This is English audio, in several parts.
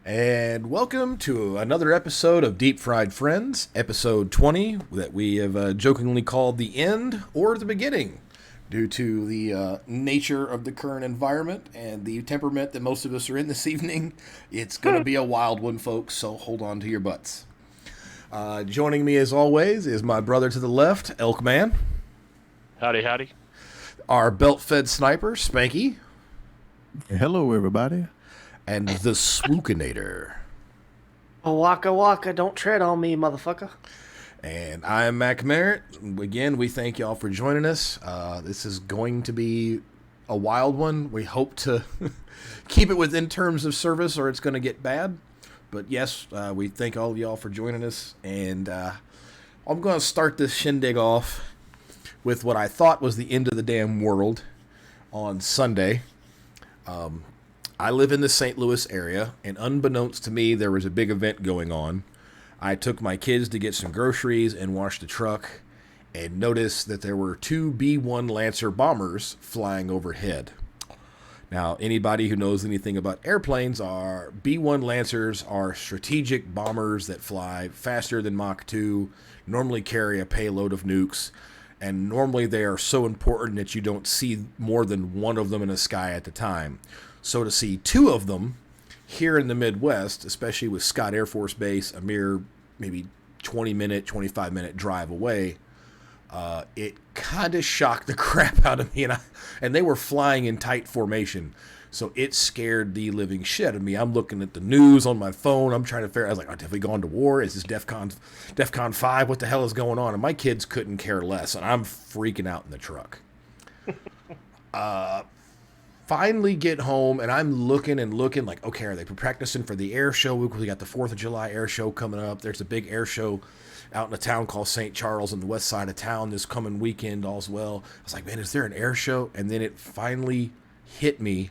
And welcome to another episode of Deep Fried Friends, episode 20, that we have jokingly called the end or the beginning, due to the nature of the current environment and the temperament that most of us are in this evening. It's going to be a wild one, folks, so hold on to your butts. Joining me, as always, is my brother to the left, Elkman, Howdy, howdy. our belt-fed sniper, Spanky, Hello, everybody. and the Swookinator. Waka waka, don't tread on me, motherfucker. And I'm Mac Merritt. Again, we thank y'all for joining us. This is going to be a wild one. We hope to keep it within terms of service or it's going to get bad. But yes, we thank all of y'all for joining us. And I'm going to start this shindig off with what I thought was the end of the damn world on Sunday. I live in the St. Louis area, and unbeknownst to me, there was a big event going on. I took my kids to get some groceries and wash the truck, and noticed that there were two B-1 Lancer bombers flying overhead. Now, anybody who knows anything about airplanes, are B-1 Lancers are strategic bombers that fly faster than Mach 2, normally carry a payload of nukes, and normally they are so important that you don't see more than one of them in the sky at the time. So to see two of them here in the Midwest, especially with Scott Air Force Base, a mere maybe 20-minute, 25-minute drive away, it kind of shocked the crap out of me. And they were flying in tight formation. So it scared the living shit out of me. I'm looking at the news on my phone. I'm trying to figure out, I was like, have we gone to war? Is this DEFCON 5? What the hell is going on? And my kids couldn't care less. And I'm freaking out in the truck. Finally get home, and I'm looking like, okay, are they practicing for the air show? We got the 4th of July air show coming up. There's a big air show out in a town called St. Charles on the west side of town this coming weekend as well. I was like, man, is there an air show? And then it finally hit me.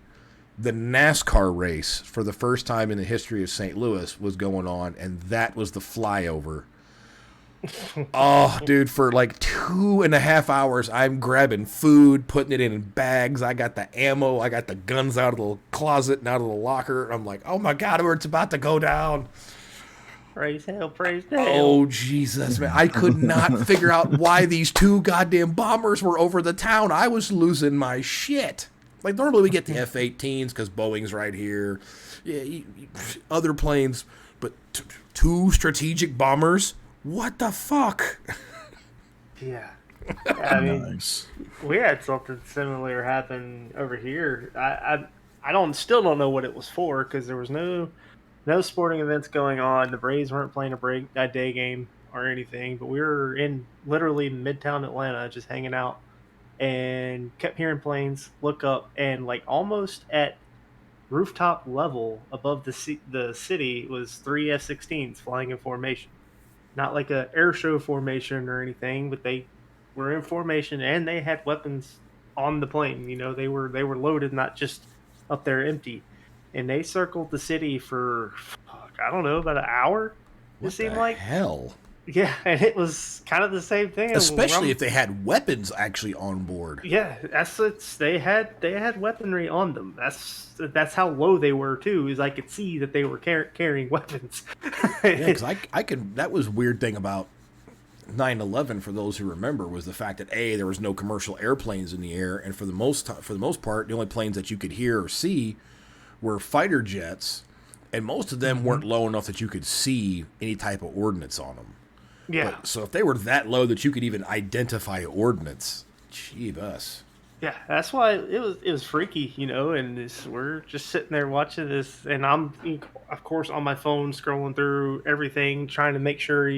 The NASCAR race, for the first time in the history of St. Louis, was going on, and that was the flyover. Oh, dude, for like 2.5 hours, I'm grabbing food, putting it in bags. I got the ammo. I got the guns out of the closet and out of the locker. I'm like, oh my God, it's about to go down. Praise hell, praise hell. Oh, Jesus, man. I could not figure out why these two goddamn bombers were over the town. I was losing my shit. Like, normally we get the F-18s because Boeing's right here. Yeah, other planes, but two strategic bombers? What the fuck? Yeah. I mean, Nice. we had something similar happen over here. I still don't know what it was for because there was no sporting events going on. The Braves weren't playing a day game or anything, but we were in literally Midtown Atlanta just hanging out and kept hearing planes. Look up and like almost at rooftop level above the city was three F-16s flying in formation. Not like a air show formation or anything, but they were in formation and they had weapons on the plane. You know, they were loaded, not just up there empty. And they circled the city for I don't know, about an hour. It What seemed the like, hell? yeah, and it was kind of the same thing. Especially if they had weapons actually on board. Yeah, they had weaponry on them. That's how low they were too. Is I could see that they were carrying weapons. Yeah, because I can. That was a weird thing about 9/11. For those who remember, was the fact that there was no commercial airplanes in the air, and for the most part, the only planes that you could hear or see were fighter jets, and most of them weren't low enough that you could see any type of ordnance on them. Yeah, So if they were that low that you could even identify ordnance, gee bus. yeah. That's why it was freaky, you know. And we're just sitting there watching this, and I'm of course on my phone scrolling through everything, trying to make sure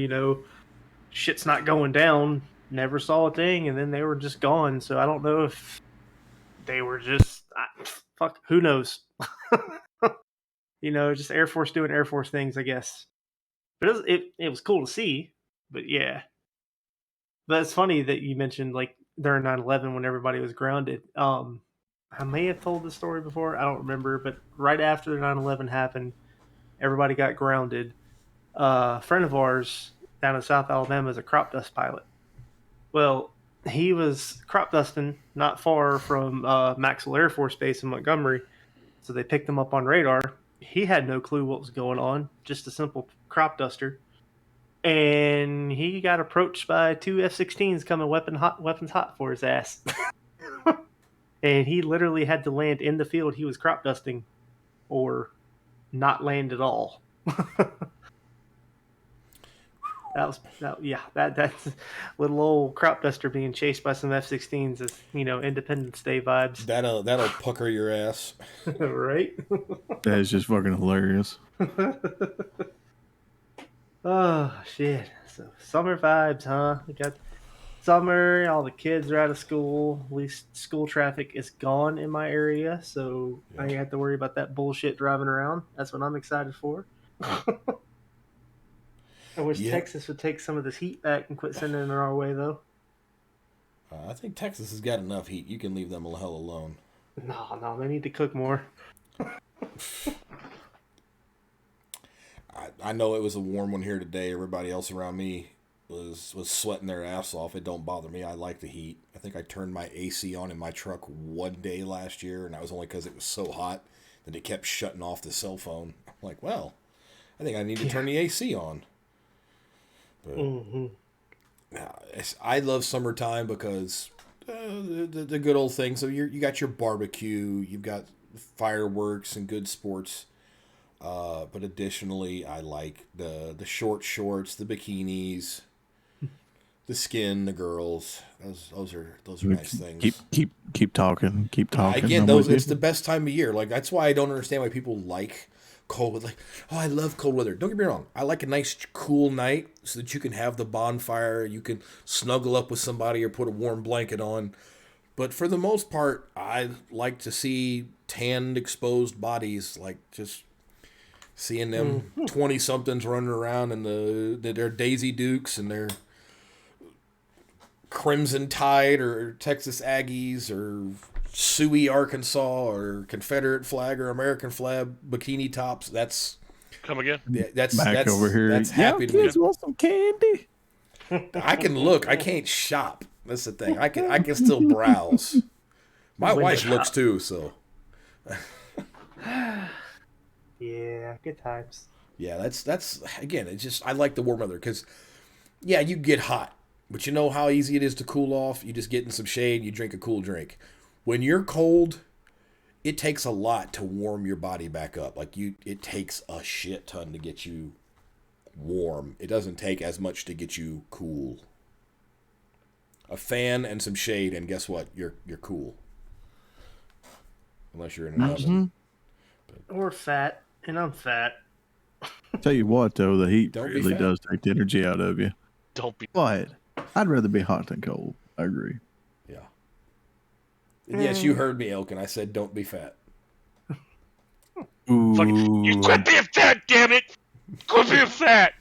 shit's not going down. Never saw a thing, and then they were just gone. So I don't know if they were just fuck. Who knows? Just Air Force doing Air Force things, I guess. But it was cool to see. But yeah, but it's funny that you mentioned like during 9/11 when everybody was grounded. I may have told this story before. I don't remember, but right after 9/11 happened, everybody got grounded. A friend of ours down in South Alabama is a crop dust pilot. Well, he was crop dusting not far from Maxwell Air Force Base in Montgomery, so they picked him up on radar. he had no clue what was going on, just a simple crop duster. And he got approached by two F-16s coming weapons hot for his ass. And he literally had to land in the field he was crop dusting or not land at all. That's little old crop duster being chased by some F-16s is, Independence Day vibes. That'll pucker your ass. Right? That is just fucking hilarious. Oh, shit. So, summer vibes, huh? We got summer, all the kids are out of school. At least school traffic is gone in my area, so I ain't have to worry about that bullshit driving around. That's what I'm excited for. I wish Texas would take some of this heat back and quit sending it our way, though. I think Texas has got enough heat. You can leave them the hell alone. No, they need to cook more. I know it was a warm one here today. Everybody else around me was sweating their ass off. It don't bother me. I like the heat. I think I turned my AC on in my truck one day last year, and that was only because it was so hot that it kept shutting off the cell phone. I'm like, well, I think I need to turn the AC on. But I love summertime because the good old thing. So you got your barbecue, you've got fireworks and good sports. But additionally, I like the short shorts, the bikinis, the skin, the girls. Those are nice things. Keep talking. Keep talking. Again, it's the best time of year. Like that's why I don't understand why people like cold weather. Like, oh, I love cold weather. Don't get me wrong. I like a nice cool night so that you can have the bonfire, you can snuggle up with somebody or put a warm blanket on. But for the most part, I like to see tanned, exposed bodies, like just seeing them 20-somethings running around in their Daisy Dukes and their Crimson Tide or Texas Aggies or Sioux, Arkansas or Confederate flag or American flag bikini tops. That's come again. That's over here. That's happy to kids me. want some candy. I can look. I can't shop. That's the thing. I can still browse. My wife looks too. So. Yeah, good times. Yeah, that's again. It's just I like the warm weather because, yeah, you get hot, but you know how easy it is to cool off. You just get in some shade. You drink a cool drink. When you're cold, it takes a lot to warm your body back up. It takes a shit ton to get you warm. It doesn't take as much to get you cool. A fan and some shade, and guess what? You're cool. Unless you're in an oven. Or fat, and I'm fat. Tell you what, though, the heat Don't be really fat. does take the energy out of you. Don't be. But I'd rather be hot than cold. I agree. Yeah. And yes, you heard me, Elkin. I said don't be fat. Ooh. Fucking, you quit being fat, damn it! Quit being fat.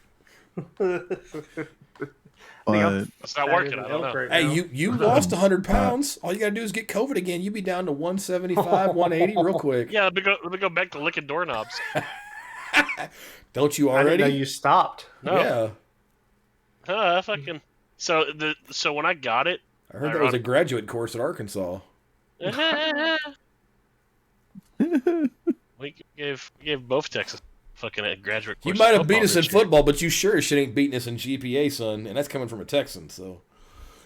But It's not working. I don't know. Right Hey, now. you lost 100 pounds. All you gotta do is get COVID again. You'd be down to 175, 180 real quick. Yeah, let me go back to licking doorknobs. Don't you I didn't know already? you stopped. No. Yeah. Fucking. So when I got it, I heard that was a graduate course at Arkansas. we gave both Texas fucking a graduate You course. might of have beat football us in this year. football, but you sure as shit ain't beating us in GPA, son. And that's coming from a Texan. So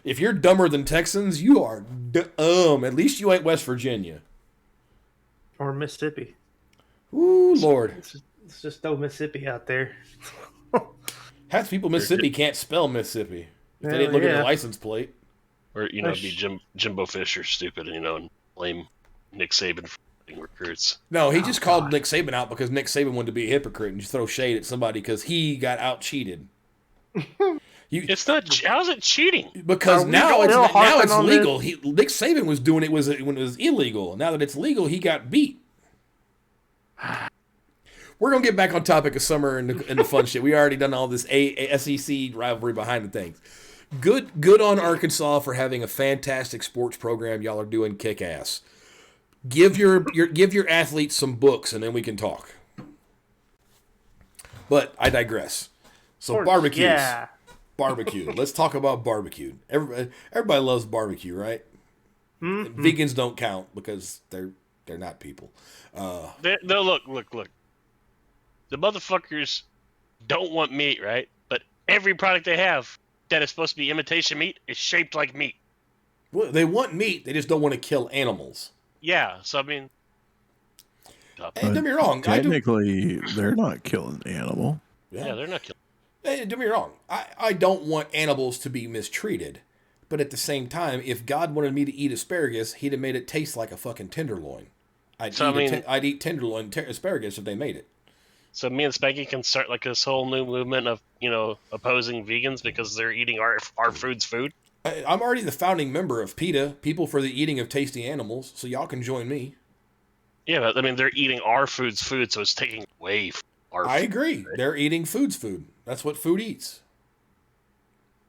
if you're dumber than Texans, you are dumb. At least you ain't West Virginia. Or Mississippi. Ooh, Lord. Let's just throw Mississippi out there. Half the people in Mississippi can't spell Mississippi. If they Hell didn't look at yeah. the license plate. Or be Jimbo Fisher stupid, and blame Nick Saban for recruits. No, he just called Nick Saban out because Nick Saban wanted to be a hypocrite and just throw shade at somebody because he got out cheated. It's not. How's it cheating? Because Are we now still it's harping on legal. Nick Saban was doing it when it was illegal. Now that it's legal, he got beat. We're gonna get back on topic of summer and the fun shit. We already done all this SEC rivalry behind the things. Good on Arkansas for having a fantastic sports program. Y'all are doing kick ass. Give your athletes some books and then we can talk. But I digress. So barbecues. Yeah. Barbecue. Let's talk about barbecue. Everybody loves barbecue, right? Mm-hmm. Vegans don't count because they're not people. No, look. the motherfuckers don't want meat, right? But every product they have that is supposed to be imitation meat is shaped like meat. Well, they want meat. They just don't want to kill animals. Yeah, so I mean, Hey, don't get me wrong. Technically, they're not killing the animal. yeah, they're not killing. Hey, don't get me wrong. I don't want animals to be mistreated. But at the same time, if God wanted me to eat asparagus, he'd have made it taste like a fucking tenderloin. I'd eat tenderloin asparagus if they made it. So me and Spanky can start like this whole new movement of, opposing vegans because they're eating our food's food. I'm already the founding member of PETA, People for the Eating of Tasty Animals, so y'all can join me. Yeah, but I mean, they're eating our food's food, so it's taking away from our I food, agree. right? They're eating food's food. That's what food eats.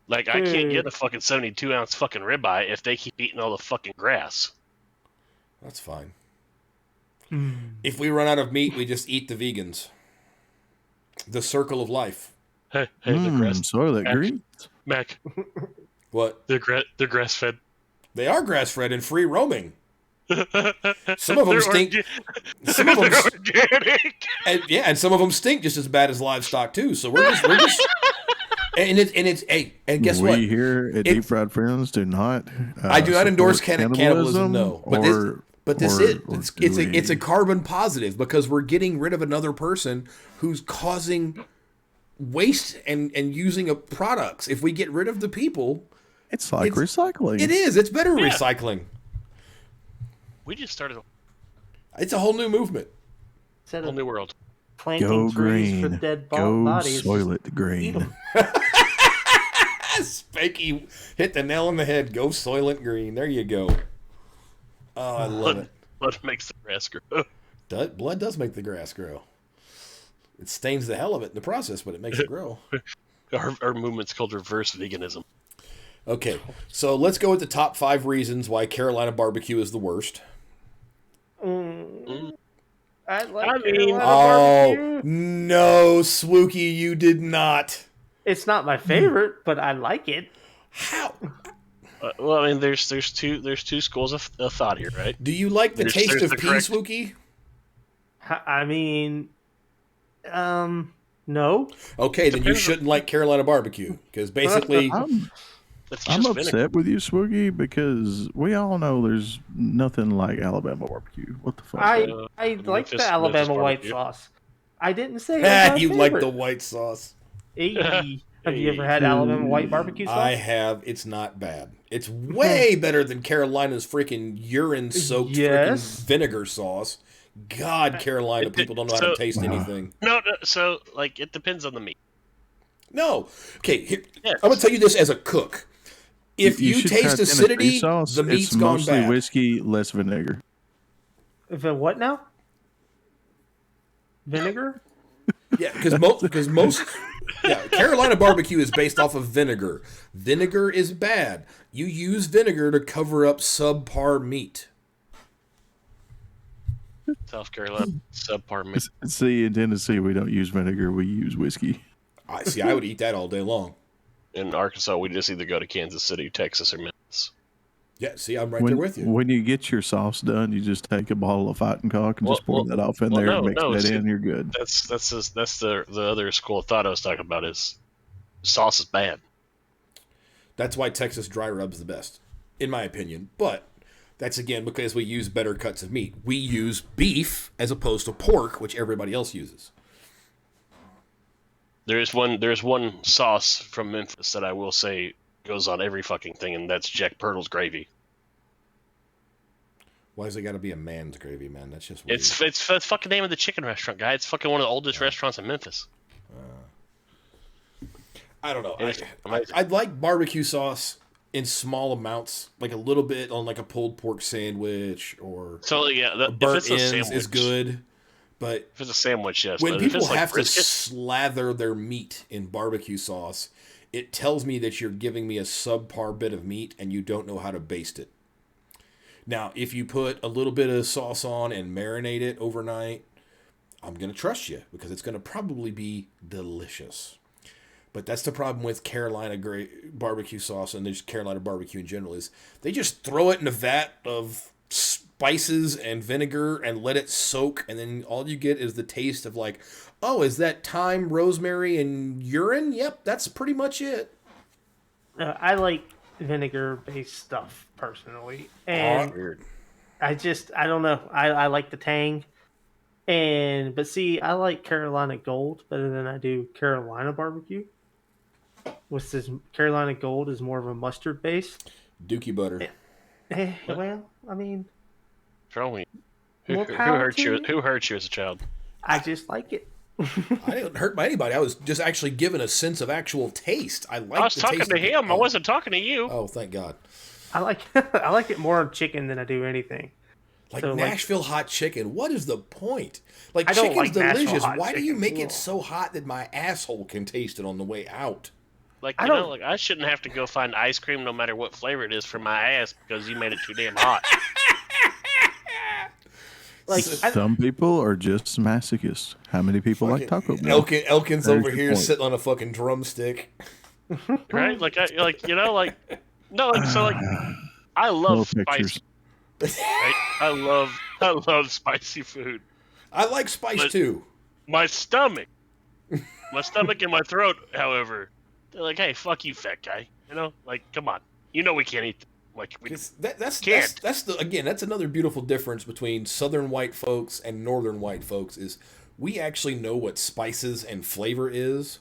Like, I can't get a fucking 72-ounce fucking ribeye if they keep eating all the fucking grass. That's fine. If we run out of meat, we just eat the vegans. The circle of life. Hey, the grass. Soylent Green. Mac, What? they're grass fed. They are grass-fed and free roaming. Some of them stink. Some of them, organic. and some of them stink just as bad as livestock too. So we're just, and guess what? We here at Deep Fried Friends do not. I do not endorse support cannibalism. No, it's a greed. carbon positive because we're getting rid of another person who's causing waste and using of products. If we get rid of the people, It's like recycling. it is. It's better Yeah. recycling. We just started a It's a whole new movement. Instead whole of new world. planting Go trees for green. dead Go bodies, Soylent Green. Spanky hit the nail on the head. Go Soylent Green. There you go. Oh, I love it. Blood makes the grass grow. Blood does make the grass grow. It stains the hell of it in the process, but it makes it grow. Our movement's called reverse veganism. Okay, so let's go with the top 5 reasons why Carolina barbecue is the worst. I like I mean- Carolina Oh, barbecue. no, Swookie, you did not. It's not my favorite, but I like it. How? Well, I mean, there's two schools of thought here, right? Do you like the There's- taste there's of the pea, correct- Swookie? I mean, no. Okay, then you Depends on- shouldn't like Carolina barbecue, because basically... It's I'm just upset vinegar. with you, Swoogie, because we all know there's nothing like Alabama barbecue. What the fuck? I like Memphis- the Alabama Memphis white barbecue. sauce. I didn't say it was my you like the favorite. white sauce. Hey, have you ever had Alabama white barbecue sauce? I have. It's not bad. It's way better than Carolina's freaking urine-soaked Yes. freaking vinegar sauce. God, Carolina people don't know how to taste anything. No, so like it depends on the meat. No. Okay, here, Yeah. I'm going to tell you this as a cook. If you should taste try Tennessee acidity, sauce. the meat's it's gone mostly bad. whiskey, less vinegar. If it what now? Vinegar? Yeah, because most Carolina barbecue is based off of vinegar. Vinegar is bad. You use vinegar to cover up subpar meat. South Carolina subpar meat. See, in Tennessee, we don't use vinegar. We use whiskey. I would eat that all day long. In Arkansas, we just either go to Kansas City, Texas, or Memphis. Yeah, see, I'm right there with you. When you get your sauce done, you just take a bottle of fighting cock and just pour that off in there and mix that in. You're good. That's the other school of thought I was talking about is sauce is bad. That's why Texas dry rub's the best, in my opinion. But that's again because we use better cuts of meat. We use beef as opposed to pork, which everybody else uses. There's one sauce from Memphis that I will say goes on every fucking thing, and that's Jack Purtle's gravy. Why has it got to be a man's gravy, man? That's just weird. It's the fucking name of the chicken restaurant, guy. It's fucking one of the oldest restaurants in Memphis. I don't know. It's amazing. I'd like barbecue sauce in small amounts, like a little bit on like a pulled pork sandwich or So yeah, if burnt it's a ends sandwich, is good. But If it's a sandwich, yes. when but if people it's like have brisket, to slather their meat in barbecue sauce, it tells me that you're giving me a subpar bit of meat and you don't know how to baste it. Now, if you put a little bit of sauce on and marinate it overnight, I'm going to trust you because it's going to probably be delicious. But that's the problem with Carolina barbecue sauce and just Carolina barbecue in general is they just throw it in a vat of spices and vinegar and let it soak, and then all you get is the taste of like, oh, is that thyme, rosemary, and urine? Yep, that's pretty much it. I like vinegar-based stuff personally, and I don't know. I like the tang, but see, I like Carolina Gold better than I do Carolina barbecue. What's this? Carolina Gold is more of a mustard base. Dookie butter. Well, I mean, who hurt you? Who hurt you as a child? I just like it. I didn't hurt by anybody. I was just actually given a sense of actual taste. I was talking to him. I wasn't talking to you. Oh, thank God. I like it more on chicken than I do anything. Like so, Nashville hot chicken. What is the point? Like, chicken's like delicious. Why chicken. Do you make it so hot that my asshole can taste it on the way out? Like, I shouldn't have to go find ice cream no matter what flavor it is for my ass because you made it too damn hot. Like some people are just masochists. How many people like Taco Bell? Elkin's over here sitting on a fucking drumstick. Right? I love spicy. Right? I love spicy food. I like spice too. My stomach and my throat, however, they're like, "Hey, fuck you, fat guy." You know, like, come on. You know we can't eat. Like, that's another beautiful difference between Southern white folks and Northern white folks is we actually know what spices and flavor is.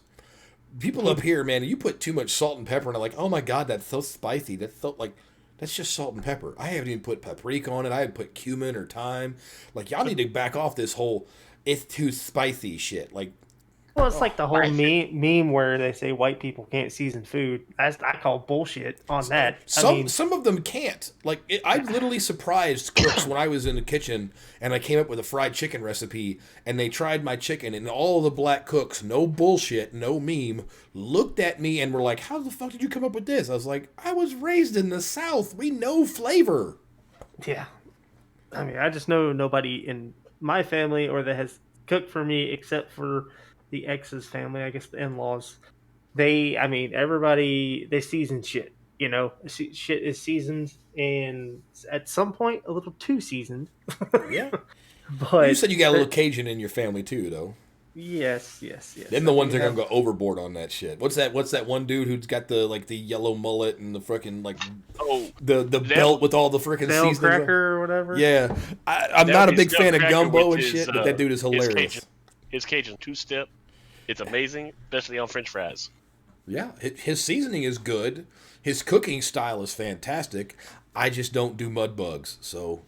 People up here, man, you put too much salt and pepper and I'm like, oh my God, that's so spicy. That's just salt and pepper. I haven't even put paprika on it. I haven't put cumin or thyme. Like, y'all need to back off this whole it's too spicy shit. Like, well, it's like the whole meme where they say white people can't season food. I call bullshit on that. Some of them can't. Like, I literally surprised cooks when I was in the kitchen and I came up with a fried chicken recipe and they tried my chicken and all the black cooks, no bullshit, no meme, looked at me and were like, how the fuck did you come up with this? I was like, I was raised in the South. We know flavor. Yeah. I mean, I just know nobody in my family or that has cooked for me except for the ex's family, I guess the in-laws. Everybody, they season shit, you know. Shit is seasoned and at some point a little too seasoned. Yeah. But you said you got a little Cajun in your family too, though. Yes. Then the ones that are gonna go overboard on that shit. What's that one dude who's got the yellow mullet and the freaking the belt with all the freaking seasonings cracker or whatever? Yeah. I'm not a big fan of gumbo and shit, but that dude is hilarious. His Cajun two-step, it's amazing, especially on French fries. Yeah, his seasoning is good. His cooking style is fantastic. I just don't do mud bugs, so.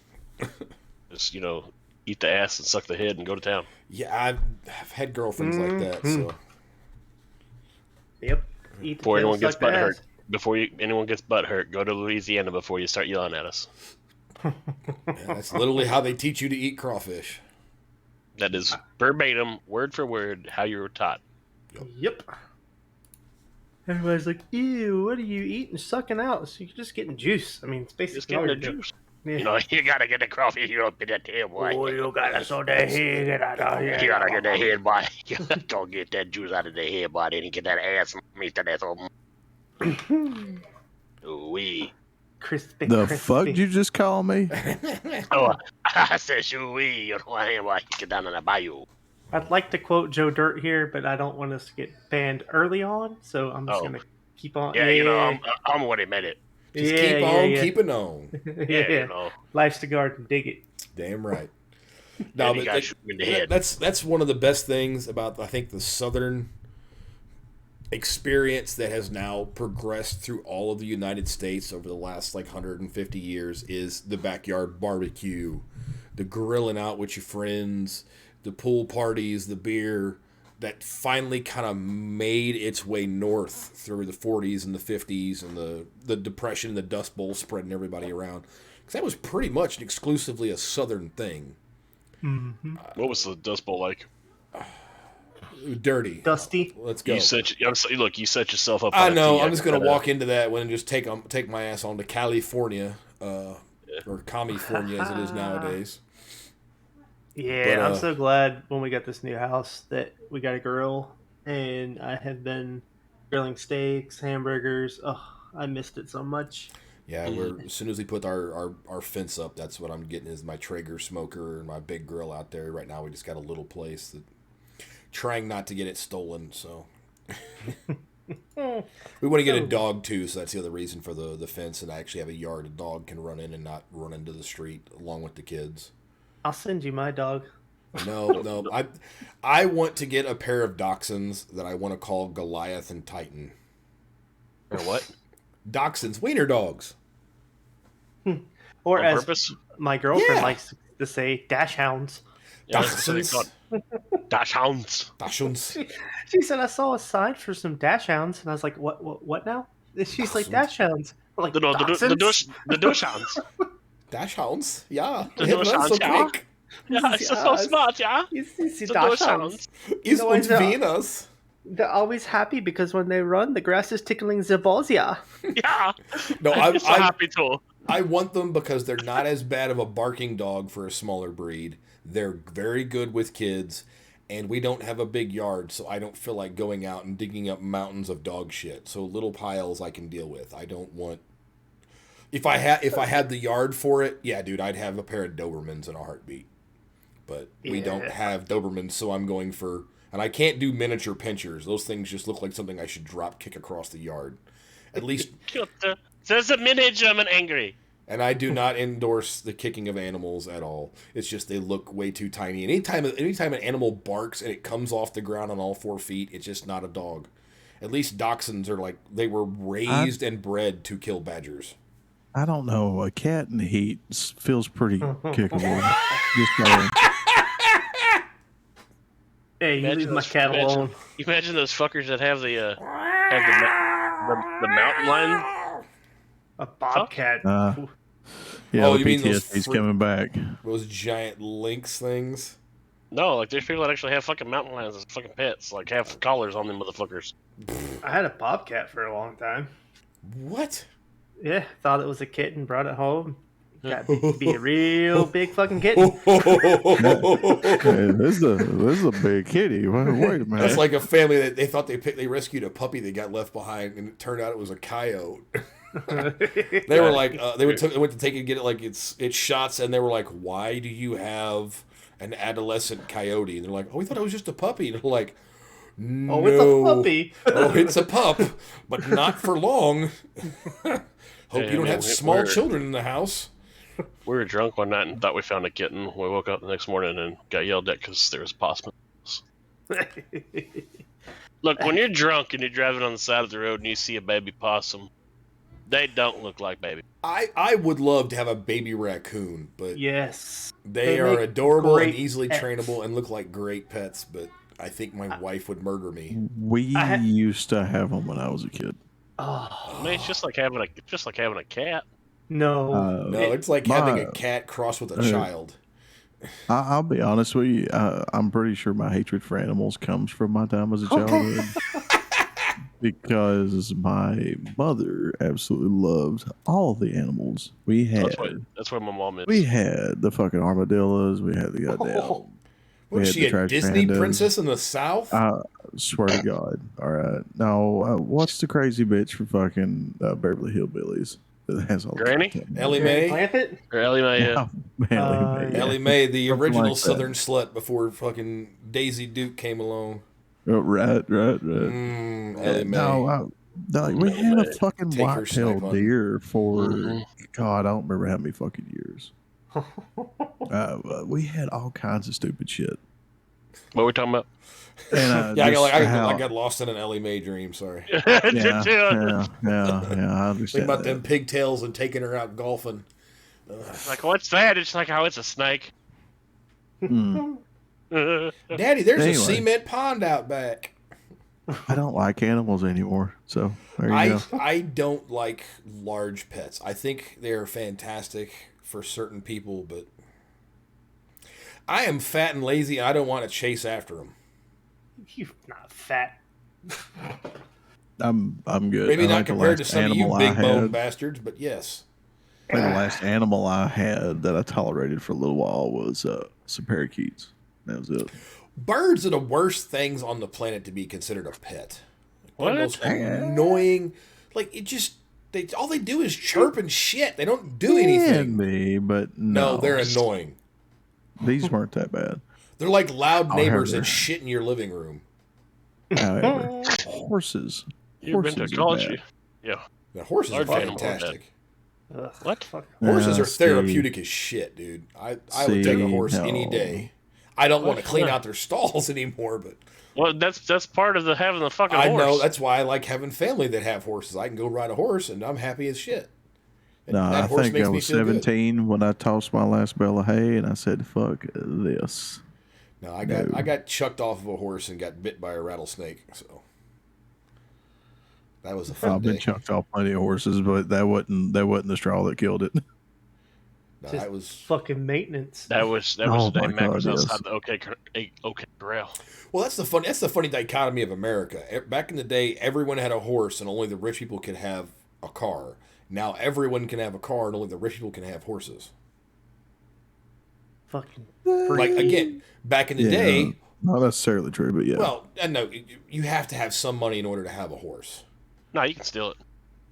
Just, eat the ass and suck the head and go to town. Yeah, I've had girlfriends like that, so. Yep. Before anyone gets butt hurt. Anyone gets butt hurt, go to Louisiana before you start yelling at us. Yeah, that's literally how they teach you to eat crawfish. That is verbatim, word for word, how you were taught. Yep. Everybody's like, ew, what are you eating, sucking out? So you're just getting juice. I mean, it's basically all you're doing. Yeah. You gotta get the crawfish, you don't get that tail, boy. Oh, you gotta sew the head out of here. You gotta get the head, boy. You gotta get that juice out of the head, boy. Then you get that ass, Mr. Ethel. Ooh-wee. Crispy. Fuck did you just call me? I said shoo-wee. You know what I mean? Why you get down in the bayou. I'd like to quote Joe Dirt here, but I don't want us to get banned early on, so I'm just gonna keep on. Yeah, I'm what he meant it. Just keep on keeping on. Yeah. Life's the garden. Dig it. Damn right. No, but that's one of the best things about, I think, the Southern experience that has now progressed through all of the United States over the last 150 years is the backyard barbecue, the grilling out with your friends, the pool parties, the beer that finally kind of made its way north through the 40s and the 50s and the Depression, the Dust Bowl spreading everybody around. Because that was pretty much exclusively a Southern thing. Mm-hmm. What was the Dust Bowl like? Dirty. Dusty. Let's go. You set yourself up. I know. I'm just going to walk into that one and just take my ass on to California, or California as it is nowadays. Yeah, I'm so glad when we got this new house that we got a grill, and I have been grilling steaks, hamburgers. Oh, I missed it so much. Yeah, as soon as we put our fence up, that's what I'm getting is my Traeger smoker and my big grill out there. Right now, we just got a little place that trying not to get it stolen. So we want to get a dog too. So that's the other reason for the fence. And I actually have a yard a dog can run in and not run into the street along with the kids. I'll send you my dog. No. I want to get a pair of dachshunds that I want to call Goliath and Titan. Or what? Dachshunds, wiener dogs. Or On as purpose? my girlfriend likes to say, dash hounds. Yeah, that's what they call it. Dash hounds. Dachshunds. She said, I saw a sign for some dash hounds. And I was like, what now? And she's like, dash hounds. I'm like, The dash hounds. Dachshunds? Yeah. The Hitler, Dachshunds, so ja. quick. Yeah, it's so smart, yeah. It's The dash dash hounds. hounds. Ist know, und I know. Venus. They're always happy because when they run, the grass is tickling the balls, yeah. Yeah. No, I'm so I happy too. I want them because they're not as bad of a barking dog for a smaller breed. They're very good with kids, and we don't have a big yard, so I don't feel like going out and digging up mountains of dog shit. So little piles I can deal with. I don't want. If I had the yard for it, yeah, dude, I'd have a pair of Dobermans in a heartbeat. But we don't have Dobermans, so I'm going for. And I can't do miniature pinchers. Those things just look like something I should drop kick across the yard. At least. There's a mini German angry. And I do not endorse the kicking of animals at all. It's just they look way too tiny. And anytime an animal barks and it comes off the ground on all 4 feet, it's just not a dog. At least dachshunds are like, they were raised and bred to kill badgers. I don't know. A cat in the heat feels pretty kickable. Just saying. Hey, you leave my cat alone. You imagine those fuckers that have the mountain lion? A bobcat. Yeah, Oh, the you mean those PTSD's coming back. Those giant lynx things. No, like there's people that actually have fucking mountain lions as fucking pets, like have collars on them motherfuckers. I had a bobcat for a long time. What? Yeah, thought it was a kitten, brought it home. Got to be a real big fucking kitten. Hey, this is a big kitty. Wait a minute. That's like a family that they thought they rescued a puppy that got left behind, and it turned out it was a coyote. They were like, they went to take it and get it like it's shots, and they were like, why do you have an adolescent coyote? And they're like, oh, we thought it was just a puppy. And they're like, no, Oh, it's a puppy. Oh, it's a pup, but not for long. Hope you don't have small children in the house. We were drunk one night and thought we found a kitten. We woke up the next morning and got yelled at because there was possum. Look, when you're drunk and you're driving on the side of the road and you see a baby possum, they don't look like baby. I would love to have a baby raccoon, but Yes. they are make adorable and great easily pets. trainable and look like great pets, but I think my wife would murder me. We used to have them when I was a kid. Oh, I mean, it's just like having a cat. no. No, it's like having a cat crossed with a child. I'll be honest with you. I'm pretty sure my hatred for animals comes from my time as a child. Because my mother absolutely loved all the animals. We had. That's where my mom is. We had the fucking armadillos. We had the goddamn. Oh. What is had she, the a trash Disney pandas. princess in the South? Swear to God. All right. Now, what's the crazy bitch from fucking Beverly Hillbillies that has all the Granny? fucking- Ellie Mae? Clampett? Or Ellie Mae, Ellie Mae. Yeah. Ellie Mae, the Something original like that. Southern slut before fucking Daisy Duke came along. Oh, right. Ellie Mae. No, we had a fucking Take her snipe white-tailed on. deer for Mhm. God, I don't remember how many fucking years. We had all kinds of stupid shit. what are we talking about? And, Yeah, just I how- got lost in an Ellie Mae dream, sorry. yeah, Did you? I Think understand. about that. them pigtails and taking her out golfing. Like, what's that? It's like how it's a snake. Mm. Daddy, there's a Anyway. cement pond out back. I don't like animals anymore, so there you go. I don't like large pets. I think they are fantastic for certain people, but I am fat and lazy. I don't want to chase after them. You're not fat. I'm good. Maybe I not like the compared to last some of you animal I big bone had. bastards, but yes. I think the last animal I had that I tolerated for a little while was some parakeets. That was it. Birds are the worst things on the planet to be considered a pet. They're What? the most annoying. Like, all they do is chirp and shit. They don't do anything. Can be, but no, They're annoying. These weren't that bad. They're like loud neighbors However- that shit in your living room. However, horses. You've been to Horses are college? bad. Yeah. Now, horses Large are animals are fantastic. Ugh, What? fuck. Horses Yeah, are see. therapeutic as shit, dude. I would take a See, horse any no. day. I don't want to What's clean that? out their stalls anymore, but Well, that's part of the having the fucking I horse. know that's why I like having family that have horses. I can go ride a horse and I'm happy as shit. And No, that I horse think makes I me was feel good. 17 when I tossed my last bale of hay, and I said, "Fuck this." No, I No. got chucked off of a horse and got bit by a rattlesnake. So that was a fun I've been day. chucked off plenty of horses, but that wasn't the straw that killed it. No, Just I was fucking maintenance. That was Oh the day my Mac was God, yes. outside the OK Corral. well. That's the funny dichotomy of America. Back in the day, everyone had a horse, and only the rich people could have a car. Now everyone can have a car, and only the rich people can have horses. Fucking Like free. again, back in the day, not necessarily true, but yeah. well, I know you have to have some money in order to have a horse. No, you can steal it.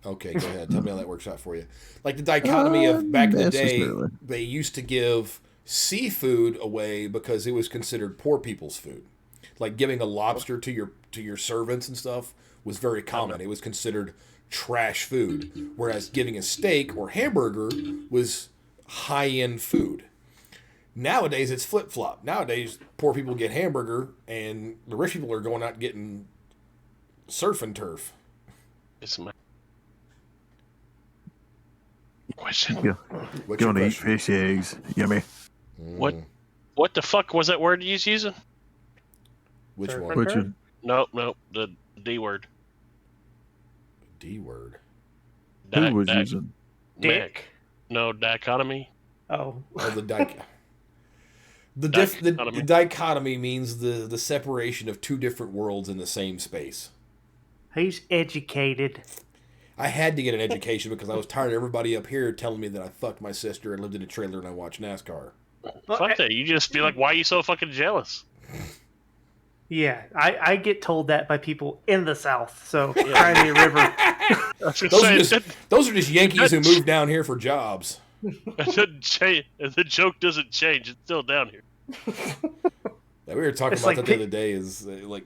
Okay, go ahead. Tell me how that works out for you. Like the dichotomy of back in the day, necessarily. they used to give seafood away because it was considered poor people's food. Like giving a lobster to your servants and stuff was very common. It was considered trash food, whereas giving a steak or hamburger was high-end food. Nowadays, it's flip-flop. Nowadays, poor people get hamburger, and the rich people are going out and getting surf and turf. It's my question. Yeah. What's your Gonna eat question? fish eggs. Yummy. What the fuck was that word you was using? Which Surf one? and Which turf? is, No, the D word. D word. who was using? Dick. No, dichotomy. Oh, Oh, the the Dichotomy. dichotomy means the separation of two different worlds in the same space. he's educated. I had to get an education because I was tired of everybody up here telling me that I fucked my sister and lived in a trailer and I watched NASCAR. Well, Fuck that. You just be like, why are you so fucking jealous? Yeah, I get told that by people in the South. So Crimea River. Those are just Yankees who moved down here for jobs. It doesn't change. The joke doesn't change. It's still down here. Yeah, we were talking It's about like that the other day. Is like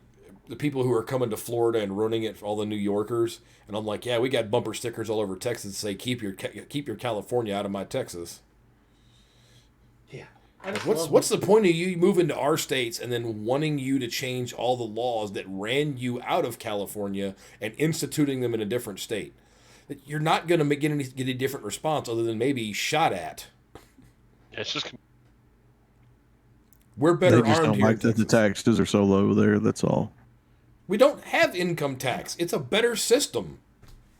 the people who are coming to Florida and running it for all the New Yorkers, and I'm like, yeah, we got bumper stickers all over Texas that say keep your California out of my Texas. Yeah. What's the point of you moving to our states and then wanting you to change all the laws that ran you out of California and instituting them in a different state? You're not going to get a different response other than maybe shot at. Yeah, it's just We're They better just armed don't here. like in that the Texas. taxes are so low there. That's all. We don't have income tax. It's a better system.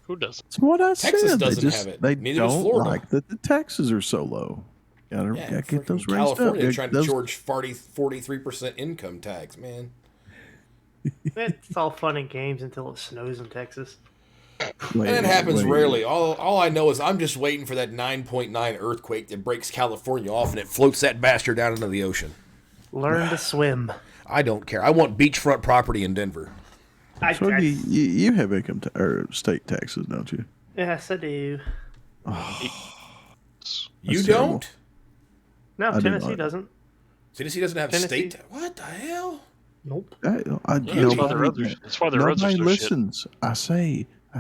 who doesn't? That's what I Texas said. doesn't they just, have it. They Neither does don't Florida. like that the taxes are so low. Gotta Yeah, get those freaking raised up. California Get trying those- to charge 43% income tax, man. It's all fun and games until it snows in Texas. Wait, And it happens wait. rarely. All I know is I'm just waiting for that 9.9 earthquake that breaks California off and it floats that bastard down into the ocean. Learn to swim. I don't care. I want beachfront property in Denver. So you have income or state taxes, don't you? Yes, I do. You That's don't? terrible. No, I do Tennessee not. doesn't. Tennessee doesn't have Tennessee. state. What the hell? Nope. I, Yeah, that's why the roads are. That's why the roads are nobody so shit. listens. I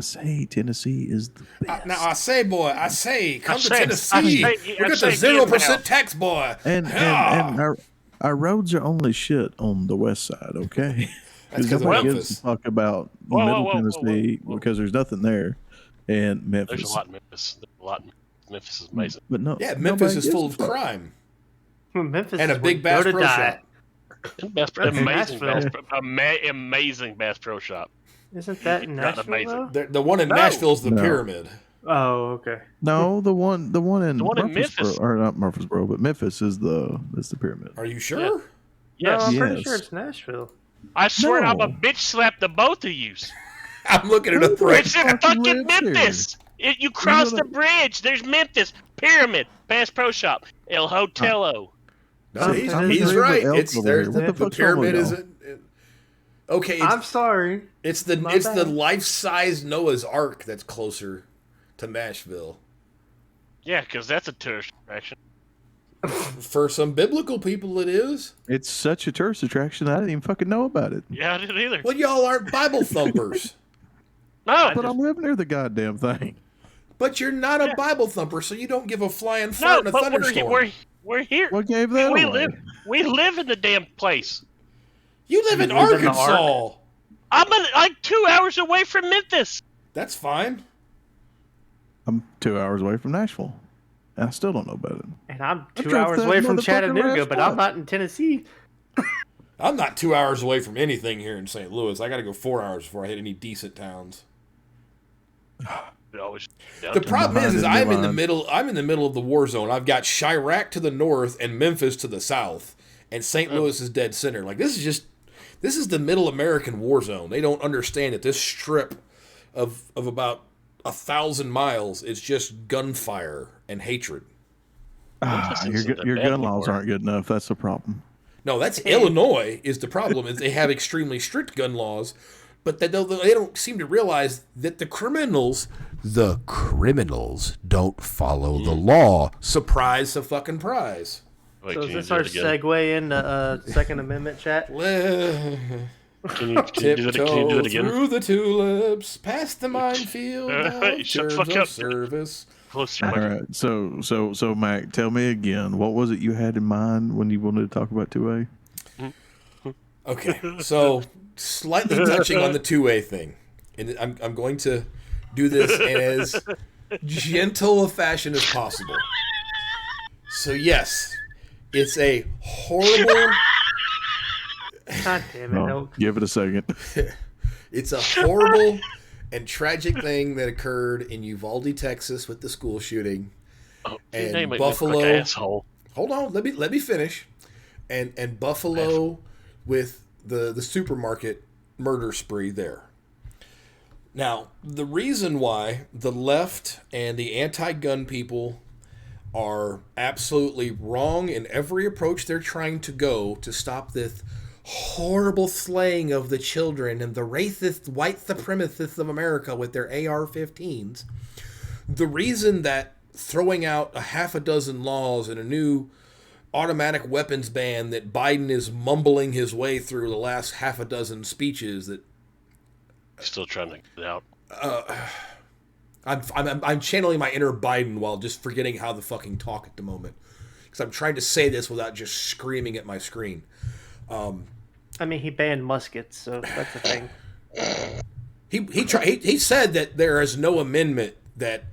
say Tennessee is the best. Now I say, boy, come I to say- Tennessee. I We got say the get 0% out. tax, boy. and our roads are only shit on the west side, okay? That's Because 'cause of nobody Memphis. gives a fuck about Whoa, Middle whoa, Tennessee whoa. because there's nothing there, and Memphis. There's a lot in Memphis. There's a lot in Memphis is amazing. But no, Yeah, nobody Memphis is gives full a of fuck. crime. Memphis And a is big where Bass you go Pro to die. Shop. Amazing Nashville. amazing Bass Pro Shop. Isn't that in Not Nashville? amazing. Though? The one in No. Nashville is the No. Pyramid. Oh, okay. No, the one in The one in Murfreesboro, Memphis. or not Murfreesboro, but Memphis is the pyramid. Are you sure? Yeah. No, Yes, I'm pretty Yes. sure it's Nashville. I swear I'm a No. bitch slap the both of you. I'm looking it up right It's in fucking fucking lives here? Memphis. You cross know the bridge. There's Memphis Pyramid Bass Pro Shop El Hotello. No, He's he's right. Elk It's over there's here. What the the fuck's wrong with pyramid y'all? isn't. Okay, I'm sorry. it's the my it's the bad. life-size Noah's Ark that's closer to Nashville. Yeah, because that's a tourist attraction. For some biblical people, it is. It's such a tourist attraction. I didn't even fucking know about it. Yeah, I didn't either. Well, y'all aren't Bible thumpers. No, But I'm living near the goddamn thing. But you're not a Bible thumper, so you don't give a flying no, fart in a but thunderstorm. we're here. What gave that we away? live in the damn place. You live in You live in the Arkansas. I'm like 2 hours away from Memphis. That's fine. I'm 2 hours away from Nashville. And I still don't know about it. And I'm I 2 drove hours that away from motherfucker Chattanooga, last but I'm month. not in Tennessee. I'm not 2 hours away from anything here in St. Louis. I got to go 4 hours before I hit any decent towns. It always The problem is behind I'm in the line. middle. I'm in the middle of the war zone. I've got Chirac to the north and Memphis to the south, and St. Louis is dead center. Like this is the middle American war zone. They don't understand that this strip of about 1,000 miles is just gunfire and hatred. Ah, Memphis isn't your that bad gun laws anymore. aren't good enough. That's the problem. No, that's Illinois is the problem. Is they have extremely strict gun laws, but they don't seem to realize that the criminals don't follow the law. Surprise, a fucking prize. Wait, So can is you this do our it again? segue into Second Amendment chat? Can you do Tiptoe it again? through the tulips, past the minefield of Shut the terms fuck of up. service. Close your All mic. right. So Mac, tell me again. What was it you had in mind when you wanted to talk about 2A? Okay, so slightly touching on the 2A thing, and I'm going to do this in as gentle a fashion as possible. So yes, it's a horrible. God damn it! Oh, No. give it a second. It's a horrible and tragic thing that occurred in Uvalde, Texas, with the school shooting. Oh, and your name Buffalo- Like asshole. Hold on, let me finish. And Buffalo with the supermarket murder spree there. Now, the reason why the left and the anti-gun people are absolutely wrong in every approach they're trying to go to stop this horrible slaying of the children and the racist white supremacists of America with their AR-15s. The reason that throwing out a half a dozen laws and a new automatic weapons ban that Biden is mumbling his way through the last half a dozen speeches that Still trying to get out. I'm channeling my inner Biden while just forgetting how to fucking talk at the moment because I'm trying to say this without just screaming at my screen. I mean, he banned muskets, so that's the thing. He said that there is no amendment that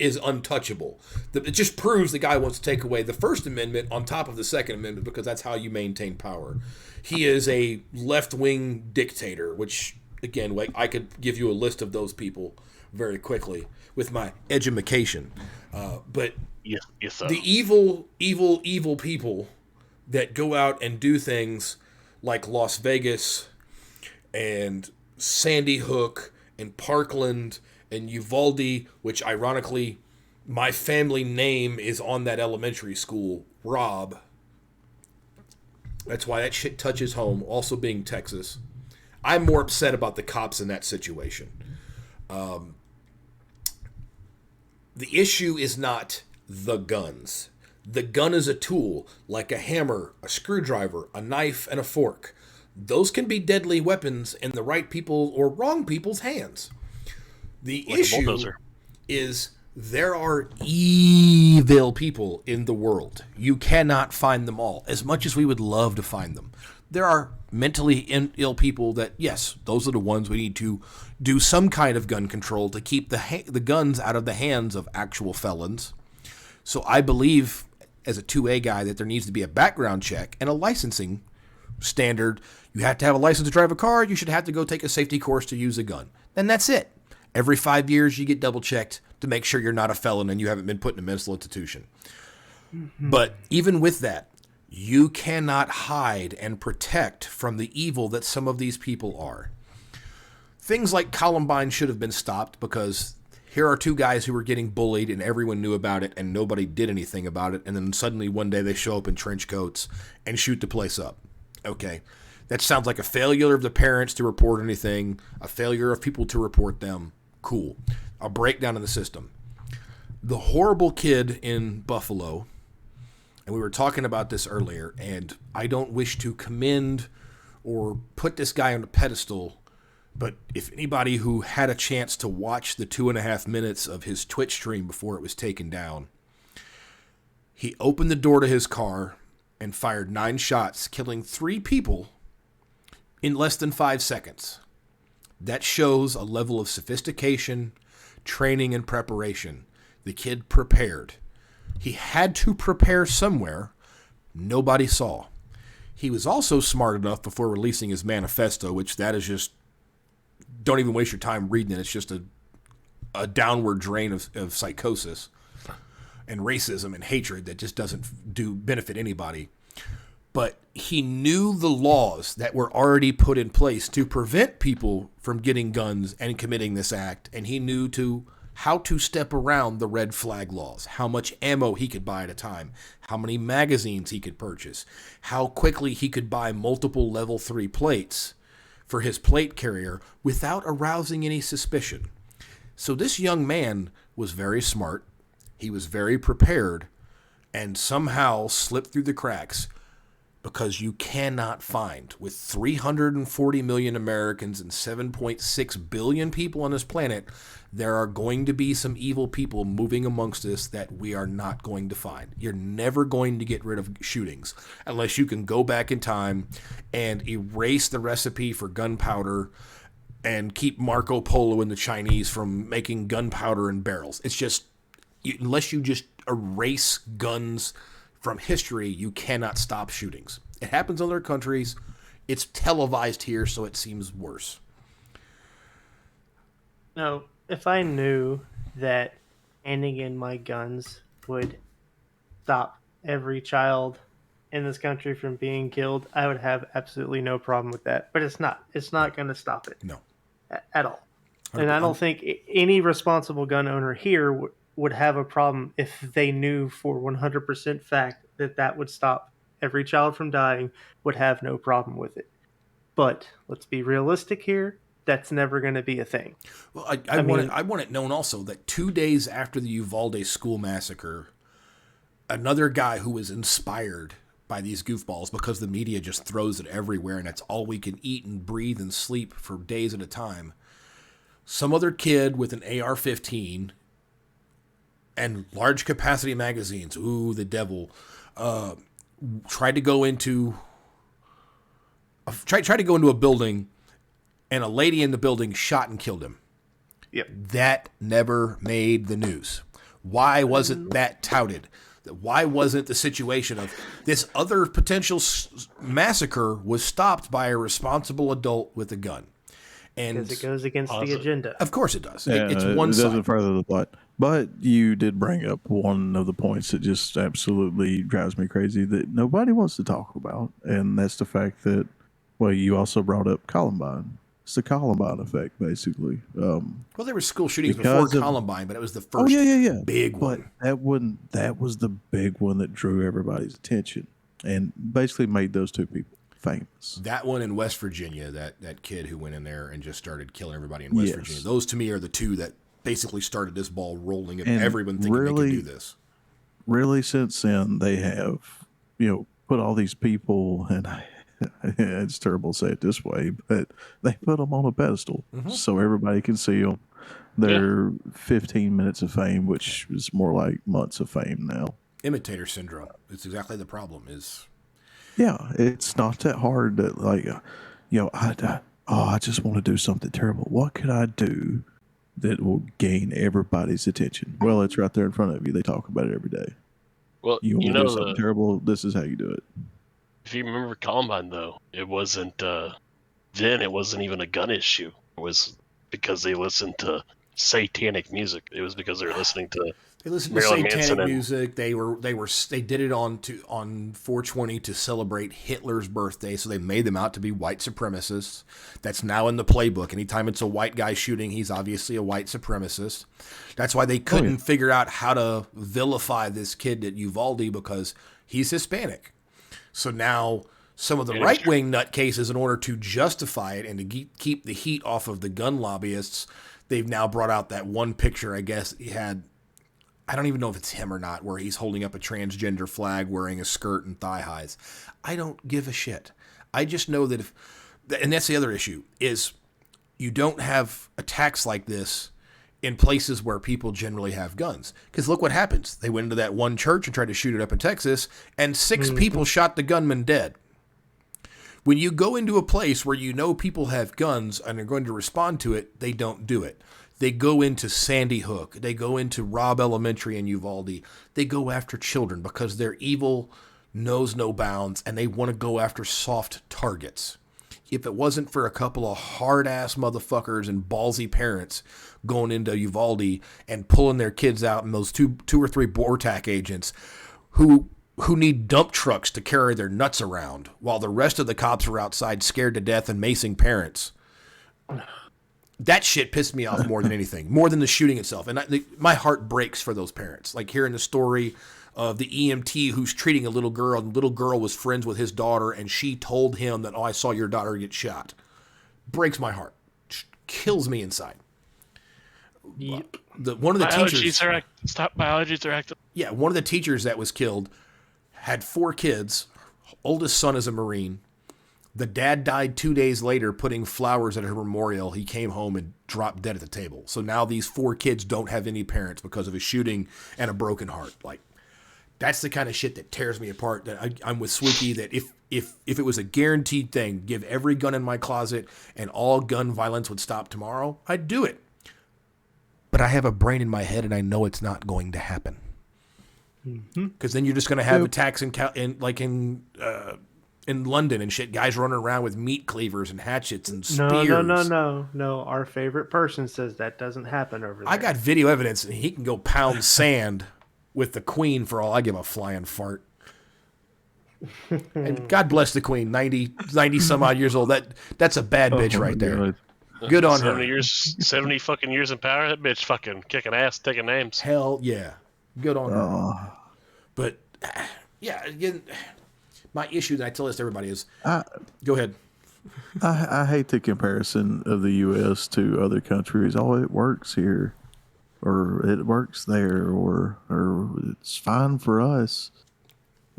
is untouchable. It just proves the guy wants to take away the First Amendment on top of the Second Amendment because that's how you maintain power. He is a left-wing dictator, which, again, like I could give you a list of those people very quickly with my edumacation. But Yes, sir. the evil people that go out and do things like Las Vegas and Sandy Hook and Parkland and Uvalde, which ironically my family name is on that elementary school, Rob. That's why that shit touches home, also being Texas. I'm more upset about the cops in that situation. The issue is not the guns. The gun is a tool, like a hammer, a screwdriver, a knife, and a fork. Those can be deadly weapons in the right people or wrong people's hands. The Like a issue bulldozer. is there are evil people in the world. You cannot find them all, as much as we would love to find them. There are mentally ill people that, yes, those are the ones we need to do some kind of gun control to keep the guns out of the hands of actual felons. So I believe, as a 2A guy, that there needs to be a background check and a licensing standard. You have to have a license to drive a car. You should have to go take a safety course to use a gun. Then that's it. Every 5 years, you get double checked to make sure you're not a felon and you haven't been put in a mental institution. But even with that, you cannot hide and protect from the evil that some of these people are. Things like Columbine should have been stopped because here are two guys who were getting bullied and everyone knew about it and nobody did anything about it. And then suddenly one day they show up in trench coats and shoot the place up. Okay. That sounds like a failure of the parents to report anything, a failure of people to report them. Cool. A breakdown in the system. The horrible kid in Buffalo, and we were talking about this earlier, and I don't wish to commend or put this guy on a pedestal, but if anybody who had a chance to watch the 2.5 minutes of his Twitch stream before it was taken down, he opened the door to his car and fired 9 shots, killing 3 people in less than 5 seconds. That shows a level of sophistication, training, and preparation. The kid prepared. He had to prepare somewhere. Nobody saw. He was also smart enough before releasing his manifesto, which that is just, don't even waste your time reading it. It's just a downward drain of psychosis and racism and hatred that just doesn't benefit anybody. But he knew the laws that were already put in place to prevent people from getting guns and committing this act, and he knew how to step around the red flag laws, how much ammo he could buy at a time, how many magazines he could purchase, how quickly he could buy multiple level 3 plates for his plate carrier without arousing any suspicion. So this young man was very smart, he was very prepared, and somehow slipped through the cracks, because you cannot find, with 340 million Americans and 7.6 billion people on this planet, there are going to be some evil people moving amongst us that we are not going to find. You're never going to get rid of shootings unless you can go back in time and erase the recipe for gunpowder and keep Marco Polo and the Chinese from making gunpowder in barrels. It's just, unless you just erase guns from history, you cannot stop shootings. It happens in other countries. It's televised here, so it seems worse. No, if I knew that handing in my guns would stop every child in this country from being killed, I would have absolutely no problem with that. But it's not. It's not going to stop it. No. At all. And I don't think any responsible gun owner here would have a problem if they knew for 100% fact that would stop every child from dying, would have no problem with it. But let's be realistic here. That's never going to be a thing. Well, I want it known also that 2 days after the Uvalde school massacre, another guy who was inspired by these goofballs, because the media just throws it everywhere and that's all we can eat and breathe and sleep for days at a time, some other kid with an AR-15 and large capacity magazines, ooh, the devil, tried to go into a building, and a lady in the building shot and killed him. Yep. That never made the news. Why wasn't that touted? Why wasn't the situation of this other potential massacre was stopped by a responsible adult with a gun? And because it goes against the agenda. Of course it does. Yeah, It's one it side. doesn't further the plot. But you did bring up one of the points that just absolutely drives me crazy that nobody wants to talk about, and that's the fact that, well, you also brought up Columbine. It's the Columbine effect, basically. Well, there were school shootings because before of- Columbine, but it was the first big But one. that was the big one that drew everybody's attention and basically made those two people famous. That one in West Virginia, that kid who went in there and just started killing everybody in West Virginia. Those, to me, are the two that basically started this ball rolling and everyone thinking they could do this. Really, since then, they have, put all these people, and it's terrible to say it this way, but they put them on a pedestal so everybody can see them. They're 15 minutes of fame, which is more like months of fame now. Imitator syndrome. It's exactly the problem. Yeah, it's not that hard to, I just want to do something terrible. What could I do that will gain everybody's attention? Well, it's right there in front of you. They talk about it every day. Well, You want to do something terrible? This is how you do it. if you remember Columbine, though, it wasn't. Then it wasn't even a gun issue. It was because they listened to satanic music. It was because they were listening to. They listened Marilyn to Manson satanic and- music. They did it on 420 to celebrate Hitler's birthday. So they made them out to be white supremacists. That's now in the playbook. Anytime it's a white guy shooting, he's obviously a white supremacist. That's why they couldn't figure out how to vilify this kid at Uvalde, because he's Hispanic. So now some of the right-wing nutcases, in order to justify it and to keep the heat off of the gun lobbyists, they've now brought out that one picture, I guess, he had. I don't even know if it's him or not, where he's holding up a transgender flag wearing a skirt and thigh highs. I don't give a shit. I just know that and that's the other issue, is you don't have attacks like this in places where people generally have guns. Because look what happens. They went into that one church and tried to shoot it up in Texas, and 6 people shot the gunman dead. When you go into a place where you know people have guns and are going to respond to it, they don't do it. They go into Sandy Hook. They go into Robb Elementary in Uvalde. They go after children because their evil knows no bounds, and they want to go after soft targets. If it wasn't for a couple of hard-ass motherfuckers and ballsy parents going into Uvalde and pulling their kids out, and those two or three BORTAC agents who need dump trucks to carry their nuts around while the rest of the cops are outside scared to death and macing parents. That shit pissed me off more than anything, more than the shooting itself. And my heart breaks for those parents. Like hearing the story of the EMT who's treating a little girl, and the little girl was friends with his daughter, and she told him that, oh, I saw your daughter get shot. Breaks my heart. Kills me inside. Yep. One of the teachers... Biologies are active. Yeah, one of the teachers that was killed had 4 kids. Oldest son is a Marine. The dad died 2 days later putting flowers at her memorial. He came home and dropped dead at the table. So now these 4 kids don't have any parents because of a shooting and a broken heart. Like, that's the kind of shit that tears me apart. That I'm with Swookie, that if it was a guaranteed thing, give every gun in my closet and all gun violence would stop tomorrow, I'd do it. But I have a brain in my head and I know it's not going to happen. Because then you're just going to have attacks in London and shit. Guys running around with meat cleavers and hatchets and spears. No. Our favorite person says that doesn't happen over there. I got video evidence, and he can go pound sand with the Queen for all I give a flying fart. And God bless the Queen, 90 some odd years old. That's a bad bitch right there. God. Good on 70 her. years, 70 fucking years in power. That bitch fucking kicking ass, taking names. Hell yeah. Good on her. But, yeah, again, my issue that I tell this to everybody is, go ahead. I hate the comparison of the U.S. to other countries. Oh, it works here, or it works there, or it's fine for us.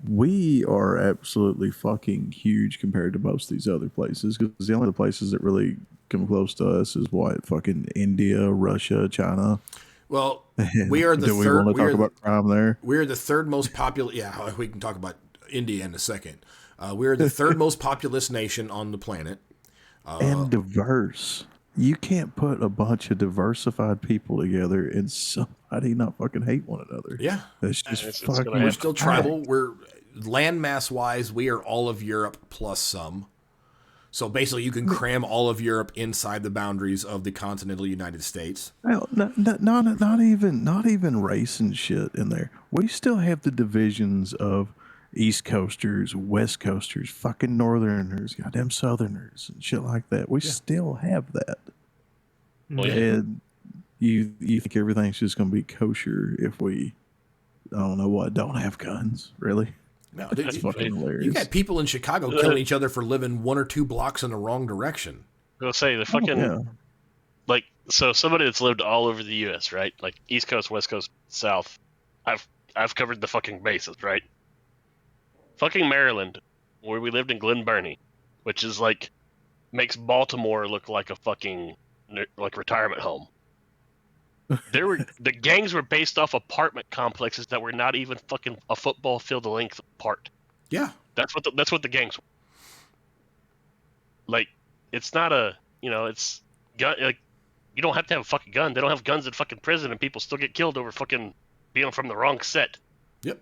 We are absolutely fucking huge compared to most of these other places, because the only other places that really come close to us is what, fucking India, Russia, China. Well, we are the Do we third. want to talk about crime there? We're the third most popular. Yeah, we can talk about India in a second. We're the third most populous nation on the planet. And diverse. You can't put a bunch of diversified people together and somebody not fucking hate one another. Yeah. It's just It's fucking. gonna We're still tribal. We're landmass wise, we are all of Europe plus some. So basically, you can cram all of Europe inside the boundaries of the continental United States. Well, not even race and shit in there. We still have the divisions of East Coasters, West Coasters, fucking Northerners, goddamn Southerners, and shit like that. We still have that. Well, yeah. And you think everything's just going to be kosher if we, I don't know what, don't have guns, really? No, It's fucking hilarious. you got people in Chicago killing each other for living 1 or 2 blocks in the wrong direction. I'll say the fucking Yeah. like, so somebody that's lived all over the U.S., right? Like East Coast, West Coast, South. I've covered the fucking bases, right? Fucking Maryland, where we lived in Glen Burnie, which is like makes Baltimore look like a fucking like retirement home. The gangs were based off apartment complexes that were not even fucking a football field length apart. Yeah. That's what the gangs were. Like, it's not a, it's gun, like, you don't have to have a fucking gun. They don't have guns in fucking prison, and people still get killed over fucking being from the wrong set. Yep.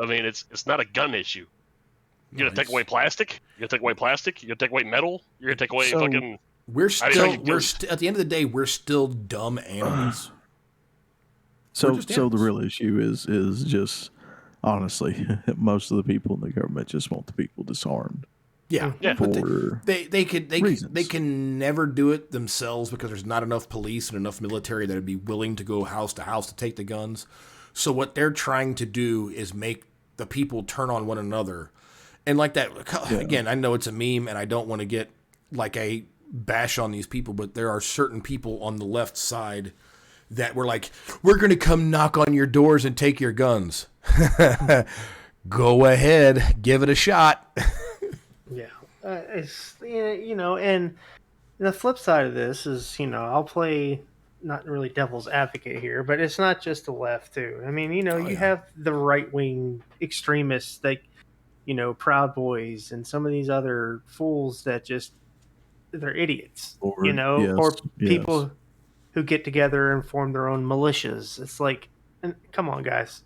I mean, it's not a gun issue. You're gonna take away plastic. You're gonna take away plastic. You're gonna take away metal. You're gonna take away fucking. At the end of the day, we're still dumb animals. So just the animals. real issue is just, honestly, most of the people in the government just want the people disarmed. Yeah. Yeah. But For they reasons. can never do it themselves because there's not enough police and enough military that would be willing to go house to house to take the guns. So what they're trying to do is make the people turn on one another. And like that, again, I know it's a meme and I don't want to get like a bash on these people, but there are certain people on the left side that were like, we're going to come knock on your doors and take your guns. Go ahead, give it a shot. Yeah, it's you know, and the flip side of this is, you know, I'll play not really devil's advocate here, but it's not just the left too. I mean, you know, you have the right wing extremists like, you know, Proud Boys and some of these other fools that just they're idiots, you know, or people who get together and form their own militias. It's like, come on, guys,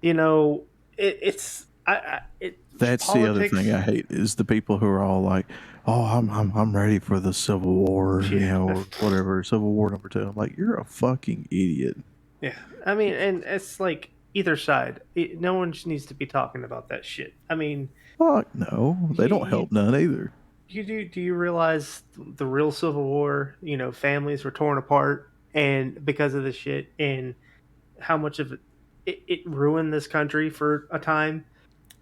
you know, it's that's politics. The other thing I hate is the people who are all like, "Oh, I'm ready for the Civil War," you know, or whatever, Civil War number 2. I'm like, you're a fucking idiot. Yeah, I mean, and it's like either side. No one needs to be talking about that shit. I mean, fuck no, they don't help none either. Do you realize the real Civil War? You know, families were torn apart, and because of this shit, and how much of it ruined this country for a time.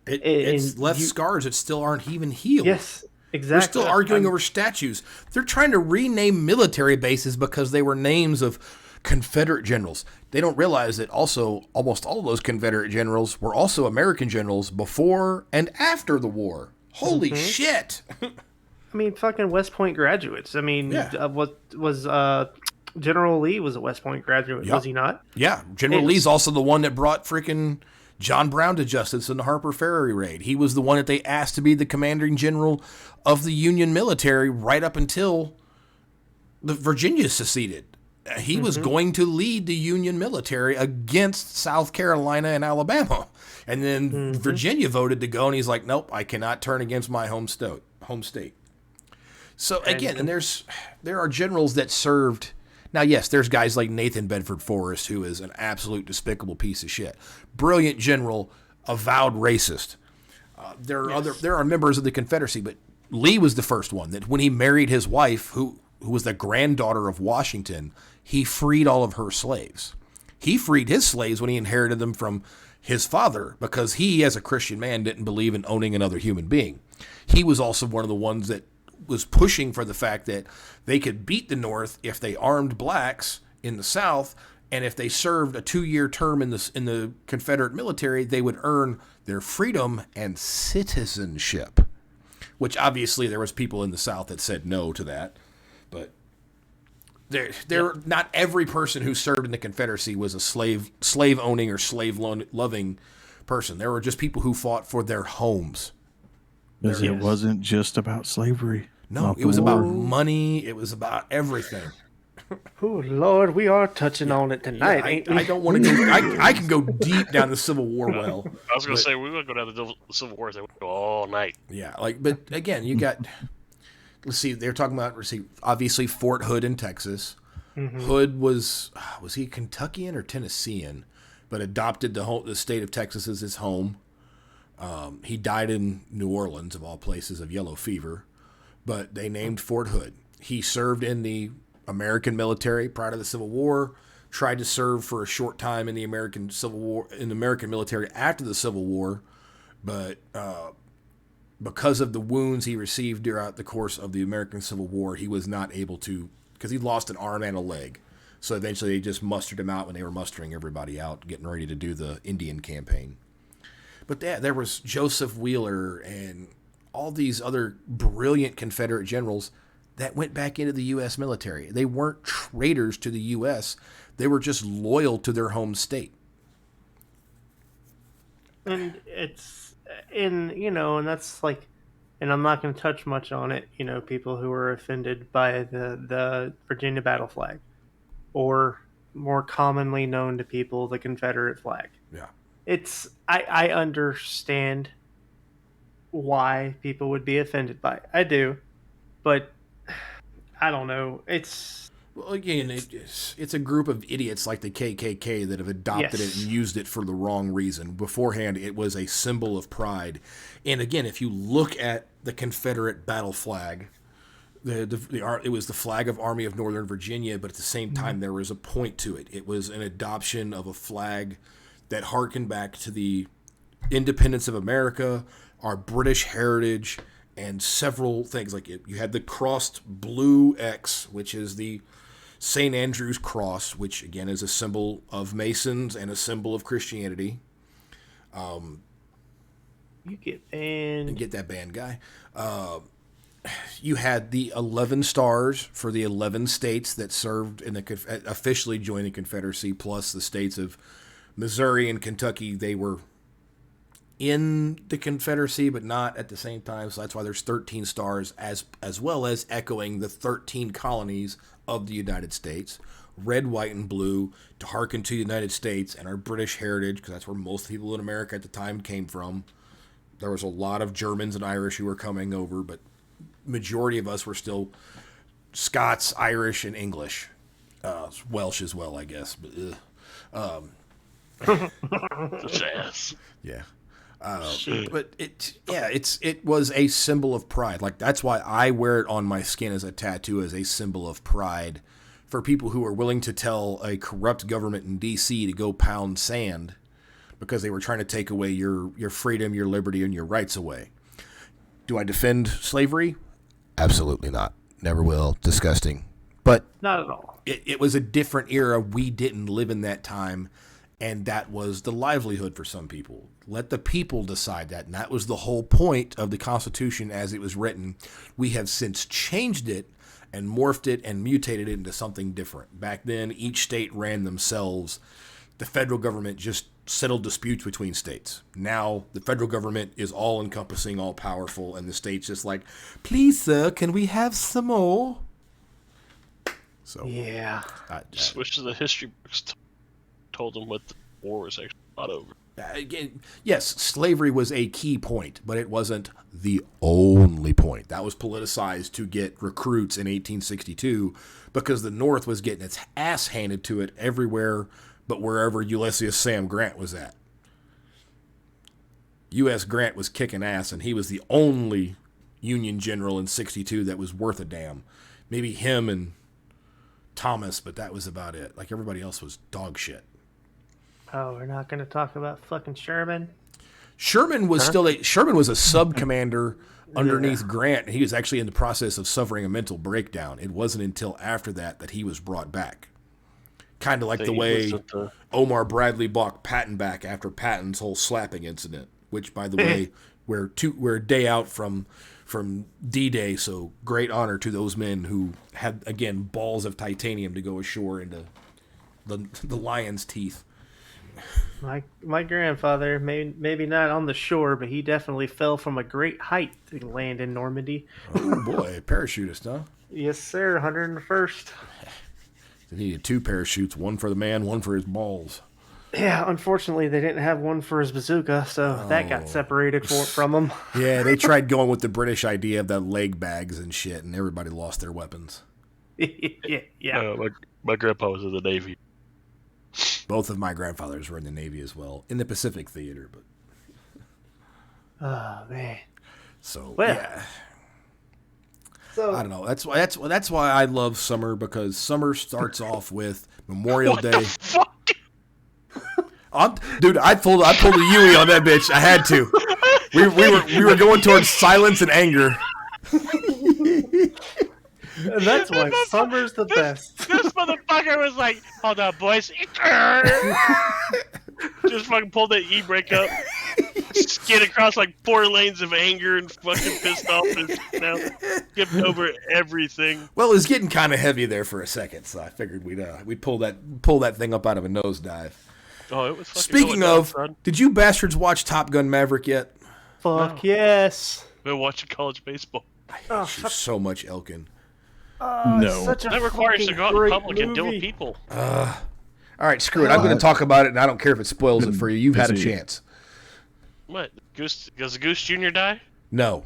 It's left scars that still aren't even healed. Yes, exactly. We're still arguing over statues. They're trying to rename military bases because they were names of Confederate generals. They don't realize that also almost all of those Confederate generals were also American generals before and after the war. Holy shit! I mean, fucking West Point graduates. I mean, what was General Lee was a West Point graduate, was he not? Yeah, General Lee's also the one that brought freaking John Brown to justice in the Harper Ferry raid. He was the one that they asked to be the commanding general of the Union military right up until the Virginia seceded. He was going to lead the Union military against South Carolina and Alabama. And then Virginia voted to go, and he's like, nope, I cannot turn against my home state. So again, and there are generals that served. Now, yes, there's guys like Nathan Bedford Forrest, who is an absolute despicable piece of shit. Brilliant general, avowed racist. There are members of the Confederacy, but Lee was the first one that when he married his wife, who was the granddaughter of Washington, he freed all of her slaves. He freed his slaves when he inherited them from his father because he, as a Christian man, didn't believe in owning another human being. He was also one of the ones that was pushing for the fact that they could beat the North if they armed blacks in the South, and if they served a 2-year term in the Confederate military, they would earn their freedom and citizenship. Which obviously there was people in the South that said no to that, but not every person who served in the Confederacy was a slave owning or slave loving person. There were just people who fought for their homes. Because it wasn't just about slavery. No, it was about money. It was about everything. Oh, Lord, we are touching on it tonight, ain't we? I don't want to go. I can go deep down the Civil War well. I was going to say, we would go down the Civil War. They would go all night. Yeah, but again, you got, let's see, they're talking about, obviously Fort Hood in Texas. Hood was he Kentuckian or Tennessean, but adopted the state of Texas as his home. He died in New Orleans, of all places, of yellow fever, but they named Fort Hood. He served in the American military prior to the Civil War, tried to serve for a short time in the American military after the Civil War, but because of the wounds he received throughout the course of the American Civil War, he was not able to, because he lost an arm and a leg. So eventually they just mustered him out when they were mustering everybody out, getting ready to do the Indian campaign. But there was Joseph Wheeler and all these other brilliant Confederate generals that went back into the U.S. military. They weren't traitors to the U.S. They were just loyal to their home state. And and that's like, and I'm not going to touch much on it, people who are offended by the Virginia battle flag, or more commonly known to people, the Confederate flag. Yeah. I understand why people would be offended by it. I do, but I don't know. Well, again, it's a group of idiots like the KKK that have adopted it and used it for the wrong reason. Beforehand, it was a symbol of pride. And again, if you look at the Confederate battle flag, it was the flag of Army of Northern Virginia, but at the same time, there was a point to it. It was an adoption of a flag that harkened back to the independence of America, our British heritage, and several things. Like you had the crossed blue X, which is the St. Andrew's Cross, which again is a symbol of Masons and a symbol of Christianity. You get banned. And get that band guy. You had the 11 stars for the 11 states that served in the officially joined the Confederacy, plus the states of Missouri and Kentucky. They were in the Confederacy, but not at the same time. So that's why there's 13 stars, as well as echoing the 13 colonies of the United States. Red, white, and blue to hearken to the United States and our British heritage, because that's where most people in America at the time came from. There was a lot of Germans and Irish who were coming over, but majority of us were still Scots, Irish, and English. Welsh as well, I guess. But, Jazz. yeah. But it was a symbol of pride. Like, that's why I wear it on my skin as a tattoo, as a symbol of pride for people who are willing to tell a corrupt government in D.C. to go pound sand because they were trying to take away your freedom, your liberty, and your rights away. Do I defend slavery? Absolutely not. Never will. Disgusting. But Not at all. it was a different era. We didn't live in that time, and that was the livelihood for some people. Let the people decide that, and that was the whole point of the Constitution as it was written. We have since changed it and morphed it and mutated it into something different. Back then, each state ran themselves. The federal government just settled disputes between states. Now, the federal government is all-encompassing, all-powerful, and the state's just like, please, sir, can we have some more? So, Yeah. Just wish the history books told them what the war was actually fought over. Again, yes, slavery was a key point, but it wasn't the only point. That was politicized to get recruits in 1862 because the North was getting its ass handed to it everywhere but wherever Ulysses Sam Grant was at. U.S. Grant was kicking ass, and he was the only Union general in 62 that was worth a damn. Maybe him and Thomas, but that was about it. Like, everybody else was dog shit. Oh, we're not going to talk about fucking Sherman? Sherman was Sherman was a sub commander underneath Grant. He was actually in the process of suffering a mental breakdown. It wasn't until after that he was brought back. Kind of like the way Omar Bradley bought Patton back after Patton's whole slapping incident, which, by the way, we're a day out from D-Day, so great honor to those men who had, again, balls of titanium to go ashore into the lion's teeth. My grandfather, maybe not on the shore, but he definitely fell from a great height to land in Normandy. Oh, boy, parachutist, huh? Yes, sir, 101st. They needed 2 parachutes, one for the man, one for his balls. Yeah, unfortunately, they didn't have one for his bazooka, so that got separated from him. Yeah, they tried going with the British idea of the leg bags and shit, and everybody lost their weapons. Yeah. My grandpa was in the Navy. Both of my grandfathers were in the Navy as well, in the Pacific Theater. But Oh, man. so Well, yeah, So, I don't know. That's why I love summer, because summer starts off with Memorial Day. Fuck. Dude, I pulled a Yui on that bitch. I had to. We were going towards silence and anger. and that's why summer's the best. This motherfucker was like, hold on, boys. Just fucking pulled that e-brake up. Skid across like 4 lanes of anger and fucking pissed off and now skipped over everything. Well, it was getting kind of heavy there for a second, so I figured we'd pull that thing up out of a nosedive. Oh, it was fucking Speaking going of, down, son. did you bastards watch Top Gun Maverick yet? Fuck yes. Been watching college baseball. Oh, She's so much Elkin. No. Such a That requires to go out in great public and deal with movie. people. All right, screw it. I'm going to talk about it, and I don't care if it spoils it for you. You've had a chance. What? Does Goose Jr. die? No.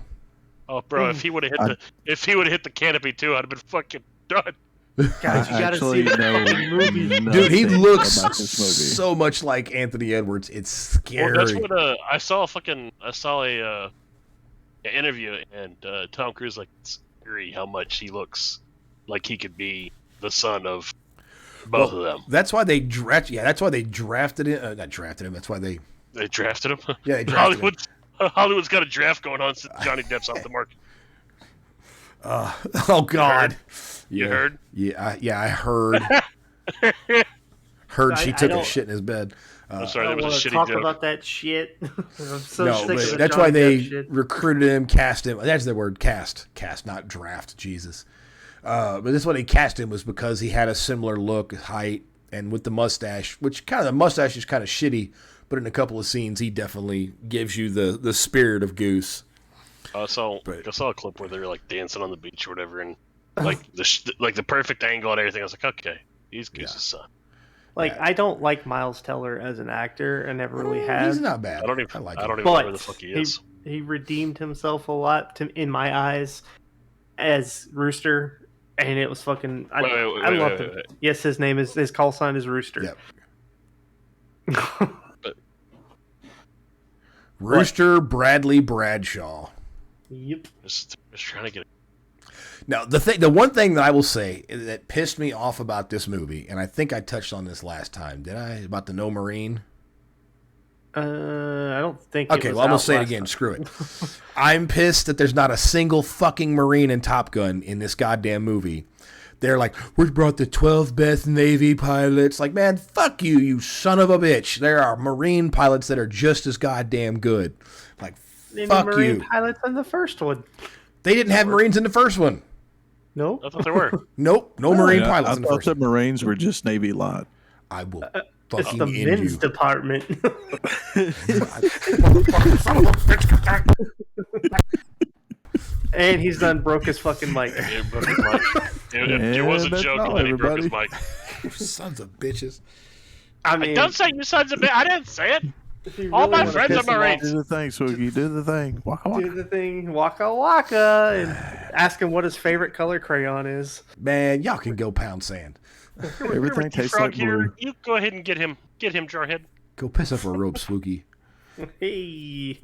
Oh, bro! If he would have hit the canopy too, I'd have been fucking done. Guys, you gotta Actually, see the no, fucking movie. Dude, he nothing looks about this movie. so much like Anthony Edwards. It's scary. Well, that's what I saw. A interview, and Tom Cruise like it's scary how much he looks like he could be the son of both of them. That's why they drafted him. Not drafted him. That's why they drafted him. Yeah, they drafted him. Hollywood's got a draft going on since Johnny Depp's off the market. Oh God. You heard? Yeah, I heard. Heard she I took a don't- shit in his bed. I'm I sorry, that don't want was a to shitty talk joke. about that shit. I'm so No, sick of but the that's Johnny why they Depp shit. recruited him, cast him. That's the word, cast, not draft. Jesus. But this is why they cast him, was because he had a similar look, height, and with the mustache, which kind of the mustache is kind of shitty, but in a couple of scenes he definitely gives you the spirit of Goose. I saw a clip where they were like dancing on the beach or whatever, and like the perfect angle and everything. I was like, okay, he's Goose's son. Like, Yeah. I don't like Miles Teller as an actor. I never really have. He's not bad. I don't even like know him. where But the fuck he is. he redeemed himself a lot in my eyes as Rooster, and it was fucking. I loved him. wait. Yes, his call sign is Rooster. Yep. Rooster Bradley Bradshaw. Yep. Just trying to get. Now, the one thing that I will say that pissed me off about this movie, and I think I touched on this last time, did I? About the no Marine? I don't think. Okay, it was well, I'm going out to say it last again. time. Screw it. I'm pissed that there's not a single fucking Marine in Top Gun in this goddamn movie. They're like, we brought the 12 best Navy pilots. Like, man, fuck you, you son of a bitch. There are Marine pilots that are just as goddamn good. Like, Any fuck Marine you. pilots in the first one? They didn't have Marines in the first one. No. I thought there were. Nope, no Marine Yeah, pilots I in the thought first the one. Marines were just Navy lot. I will It's fucking the end men's you. department. And he's done broke his fucking mic. It broke his mic. It was a And that's joke, all, and then he broke his everybody. mic. Sons of bitches. I mean, Don't say you sons of bitch. I didn't say it. if you all really my wanna friends are piss him off, Marines. Do the thing, Swoogie. Do the thing. Waka do waka. the thing, waka waka, and ask him what his favorite color crayon is. Man, y'all can go pound sand. Everything tastes like blue. You go ahead and get him, Jarhead. Go piss up a rope, Swoogie. Hey.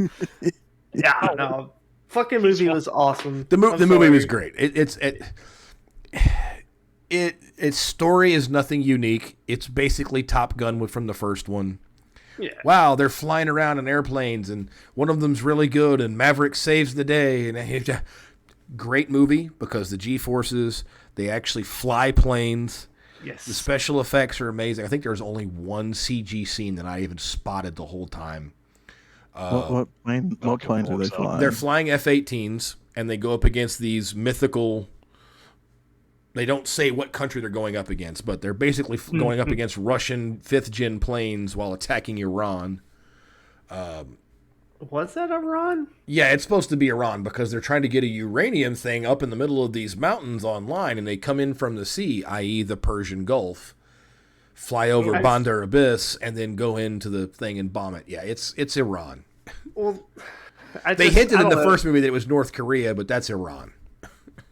Yeah, no. Fucking movie was awesome. The I'm movie was sorry. great. Its story is nothing unique. It's basically Top Gun from the first one. Yeah. Wow, they're flying around in airplanes, and one of them's really good, and Maverick saves the day. And great movie because the G-forces, they actually fly planes. Yes. The special effects are amazing. I think there's only one CG scene that I even spotted the whole time. What planes are they flying? They're flying F-18s, and they go up against these mythical. They don't say what country they're going up against, but they're basically going up against Russian fifth-gen planes while attacking Iran. Was that Iran? Yeah, it's supposed to be Iran because they're trying to get a uranium thing up in the middle of these mountains online, and they come in from the sea, i.e. the Persian Gulf, fly over Nice. Bandar Abyss, and then go into the thing and bomb it. Yeah, it's Iran. Well, They hinted in the first movie that it was North Korea, but that's Iran.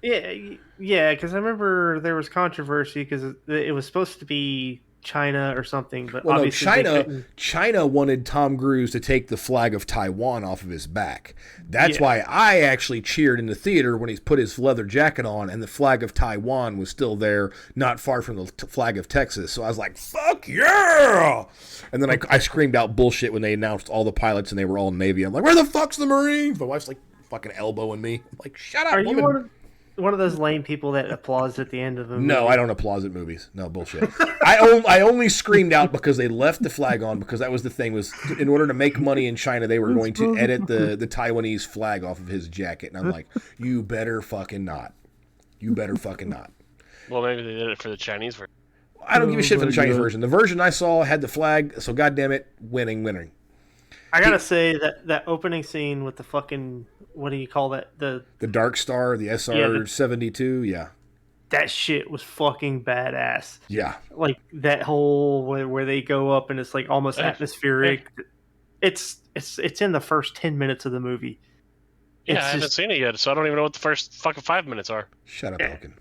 Yeah, because I remember there was controversy because it was supposed to be China or something, but Well, no, obviously they couldn't. China wanted Tom Cruise to take the flag of Taiwan off of his back. That's Yeah. why I actually cheered in the theater when he put his leather jacket on and the flag of Taiwan was still there, not far from the flag of Texas. So I was like, fuck yeah! And then I screamed out bullshit when they announced all the pilots and they were all Navy. I'm like, where the fuck's the Marines? My wife's like fucking elbowing me. I'm like, shut up, Are you woman. one of those lame people that applauds at the end of the movie? No, I don't applaud at movies. No, bullshit. I only screamed out because they left the flag on because that was the thing was in order to make money in China they were going to edit the Taiwanese flag off of his jacket. And I'm like, you better fucking not. You better fucking not. Well, maybe they did it for the Chinese version. I don't give a shit for the my Chinese God. version. The version I saw had the flag, so goddamn it, winning. I gotta say that opening scene with the fucking what do you call that? The Dark Star, the SR-72, yeah. That shit was fucking badass. Yeah. Like that whole where they go up and it's like almost atmospheric. It's in the first 10 minutes of the movie. Yeah, It's I haven't just- seen it yet, so I don't even know what the first fucking 5 minutes are. Shut up, Elkin.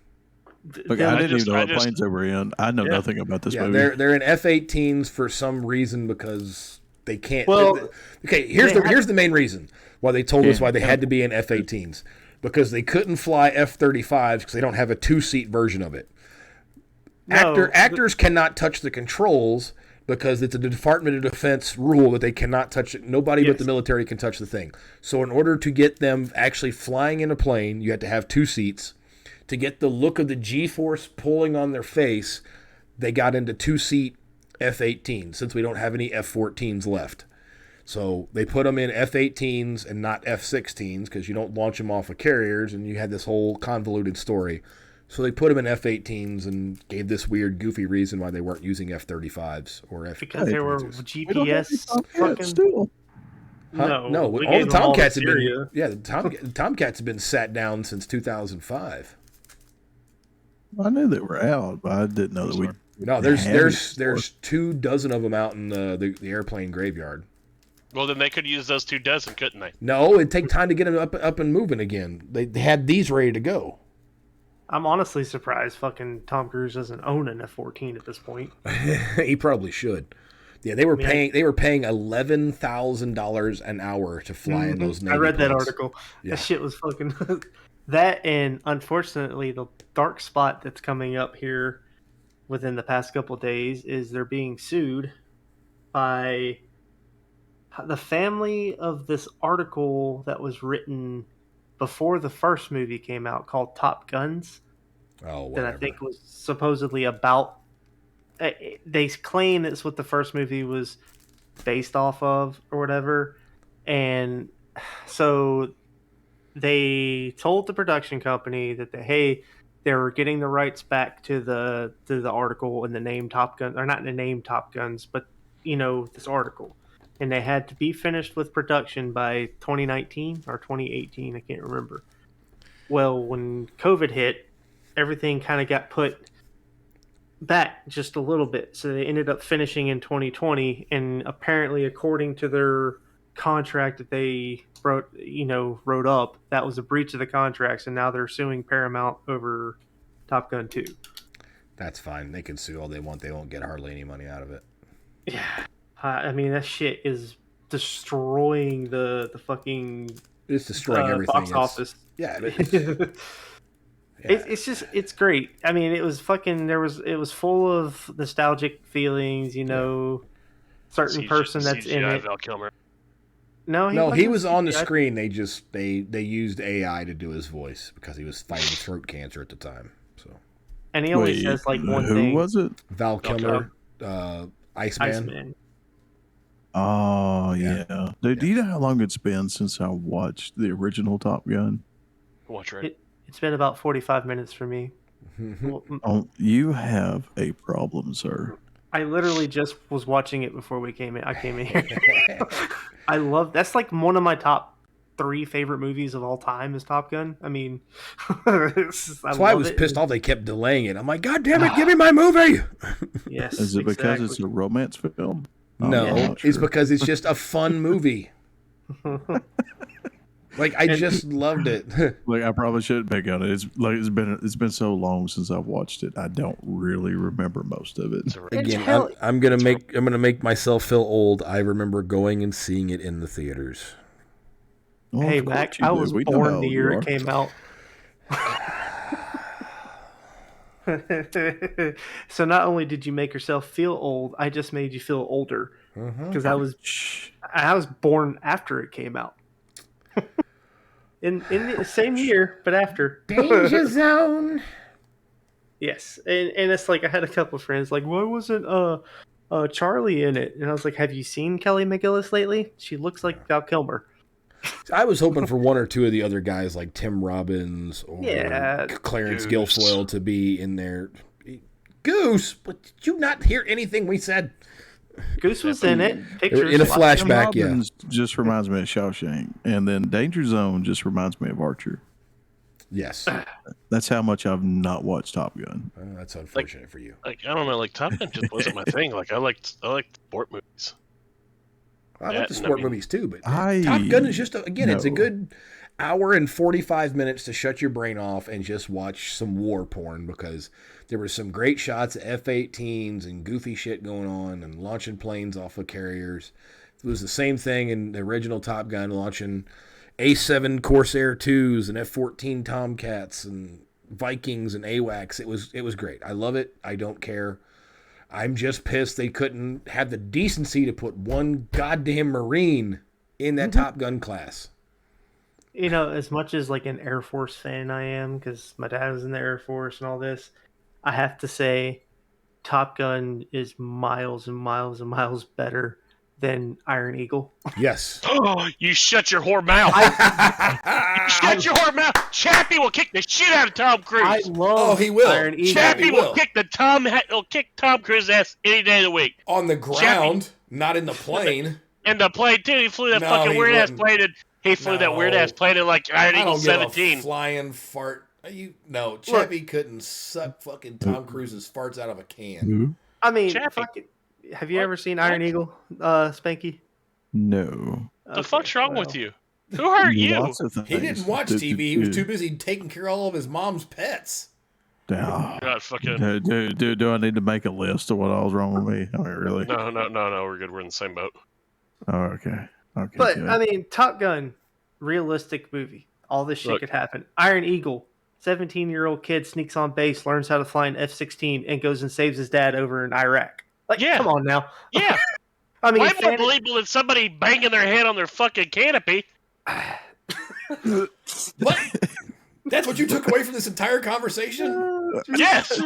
Look, them- I didn't even know I what just- planes they were in. I know Yeah. nothing about this Yeah, movie. they're in F-18s for some reason because they can't. Well, okay, here's they the main reason why they told us why they had to be in F-18s because they couldn't fly F-35s because they don't have a two-seat version of it. No, Actors cannot touch the controls because it's a Department of Defense rule that they cannot touch it. Nobody but Yes. the military can touch the thing. So in order to get them actually flying in a plane, you have to have two seats. to get the look of the G-force pulling on their face, they got into 2-seat F-18s since we don't have any F-14s left. So they put them in F-18s and not F-16s because you don't launch them off of carriers, and you had this whole convoluted story. So they put them in F-18s and gave this weird, goofy reason why they weren't using F-35s or F-22s. Because there were We don't have GPS any Tomcats fucking. still. Huh? No, we all gave the them all to Tomcats have Syria. been. Yeah, the Tomcats have been sat down since 2005. I knew they were out, but I didn't know that we. No, there's 2 dozen of them out in the airplane graveyard. Well, then they could use those 2 dozen, couldn't they? No, it'd take time to get them up and moving again. They had these ready to go. I'm honestly surprised fucking Tom Cruise doesn't own an F-14 at this point. He probably should. Yeah, they were paying $11,000 an hour to fly in those Navy I read that planes. article. Yeah. That shit was fucking. That, and unfortunately, the dark spot that's coming up here within the past couple of days is they're being sued by the family of this article that was written before the first movie came out called Top Guns. Oh, That whatever. I think was supposedly about. They claim that's what the first movie was based off of, or whatever, and so they told the production company that they were getting the rights back to the article and the name Top Gun, or not the name Top Guns, but this article, and they had to be finished with production by 2019 or 2018, I can't remember. Well, when COVID hit, everything kind of got put back just a little bit, so they ended up finishing in 2020, and apparently according to their contract that they wrote up, that was a breach of the contracts, and now they're suing Paramount over Top Gun 2. That's fine. They can sue all they want. They won't get hardly any money out of it. Yeah, I mean, that shit is destroying the fucking It's destroying everything. box It's- office. Yeah, It's great. I mean, it was full of nostalgic feelings, certain CG person that's in CGI it. Val Kilmer. No, he wasn't was on the CGI. screen. They used AI to do his voice because he was fighting throat cancer at the time. So And he only Wait, says like one who thing. was it? Val Kilmer, Iceman. Iceman. Oh Yeah. yeah, dude. Do you know how long it's been since I watched the original Top Gun? Watch right. It's been about 45 minutes for me. Well, Oh, you have a problem, sir. I literally just was watching it before we came in. I came in here. I love that's like one of my top 3 favorite movies of all time is Top Gun. I mean, That's why I love was it. pissed off they kept delaying it. I'm like, God damn it, give me my movie. Yes, Is it because it's exactly. a romance film? No, I'm not it's sure. because it's just a fun movie. Like I just loved it. Like I probably shouldn't pick on it. It's been so long since I've watched it. I don't really remember most of it. It's a- Again, hell- I'm gonna make myself feel old. I remember going and seeing it in the theaters. Well, Hey, of course Mac, you I do. was We know how born the old year you it are. came out. So not only did you make yourself feel old, I just made you feel older because I was born after it came out. in the same year, but after. Danger Zone. Yes, and it's like I had a couple of friends like, why wasn't Charlie in it? And I was like, have you seen Kelly McGillis lately? She looks like Val Kilmer. I was hoping for one or two of the other guys like Tim Robbins or Yeah. Clarence Goose. Guilfoyle to be in there. Goose, but did you not hear anything we said? Goose was in it. Pictures. In a lots of flash- Tim Flashback, yeah. Robbins just reminds me of Shawshank, and then Danger Zone just reminds me of Archer. Yes. That's how much I've not watched Top Gun. That's unfortunate for you. Like I don't know, like Top Gun just wasn't my thing. Like I liked sport movies. I Yeah, like the and I sport mean- movies too, but I- Top Gun is just it's a no. good hour and 45 minutes to shut your brain off and just watch some war porn because there were some great shots of F-18s and goofy shit going on and launching planes off of carriers. It was the same thing in the original Top Gun, launching A-7 Corsair 2s and F-14 Tomcats and Vikings and AWACS. It was great. I love it. I don't care. I'm just pissed they couldn't have the decency to put one goddamn Marine in that Top Gun class. as much as like an Air Force fan I am, because my dad was in the Air Force and all this, I have to say, Top Gun is miles and miles and miles better than Iron Eagle. Yes. Oh, you shut your whore mouth. Shut your whore mouth. Chappie will kick the shit out of Tom Cruise. I love he will. Iron Eagle. Chappie will. will kick Tom Cruise's ass any day of the week. On the ground, not in the plane. And the plane too. He flew that No, fucking he weird ass wouldn't. plane. He flew that No. weird ass plane in like Iron I Eagle don't give a 17. flying fart. Chappie couldn't suck fucking Tom Cruise's farts out of a can. Who? I mean, Chappie. fucking, have you What? ever seen Iron Eagle, Spanky? No. The fuck's wrong with you? Who hurt you? Lots of things. He didn't watch TV. He was too busy taking care of all of his mom's pets. Oh, God, fucking do I need to make a list of what all's wrong with me? I mean, really? no. We're good. We're in the same boat. Oh, okay. Okay. But good. I mean, Top Gun, realistic movie. All this shit Look. could happen. Iron Eagle, 17-year-old kid sneaks on base, learns how to fly an F-16, and goes and saves his dad over in Iraq. Like, Yeah. come on now. Yeah, I mean, way more believable than somebody banging their head on their fucking canopy. What? That's what you took away from this entire conversation? Yes,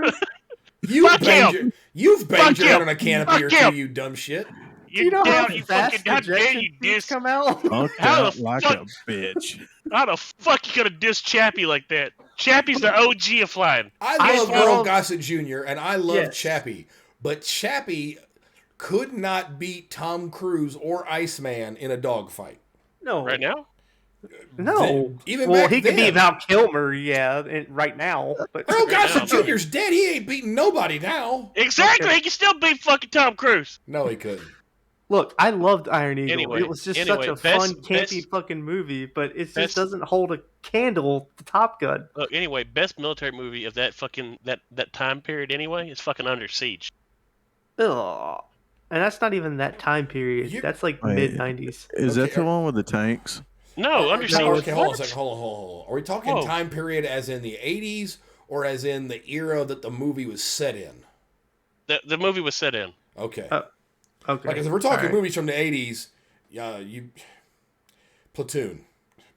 You've banged your Fuck head him. on a canopy Fuck or him. two, you dumb shit. Do you know how you fast fucking how dare ejection you seats diss? come out? Punked How out the like fuck- a bitch. How the fuck you gonna diss Chappie like that? Chappie's the OG of flying. I love Earl love- Gossett Jr. and I love Yes. Chappie, but Chappie could not beat Tom Cruise or Iceman in a dogfight. No. Right now, No. Even well, back he could then. beat Val Kilmer, right now. But Earl Gossett now. Jr.'s dead. He ain't beating nobody now. exactly. Okay. He can still beat fucking Tom Cruise. No, he couldn't. look, I loved Iron Eagle. Anyway, it was just anyway, such a best- fun, campy best- fucking movie, but it just best- doesn't hold a candle to Top Gun. Look, anyway, best military movie of that fucking that time period anyway is fucking Under Siege. Ugh. And that's not even that time period. You- That's like Wait. mid-90s. Is Okay, that the one with the tanks? No, Under Siege. No, okay, hold on a What? second. Hold on. Are we talking Whoa. time period as in the 80s or as in the era that the movie was set in? The movie was set in. Okay. Okay. Like, if we're talking Alright. movies from the 80s, Platoon.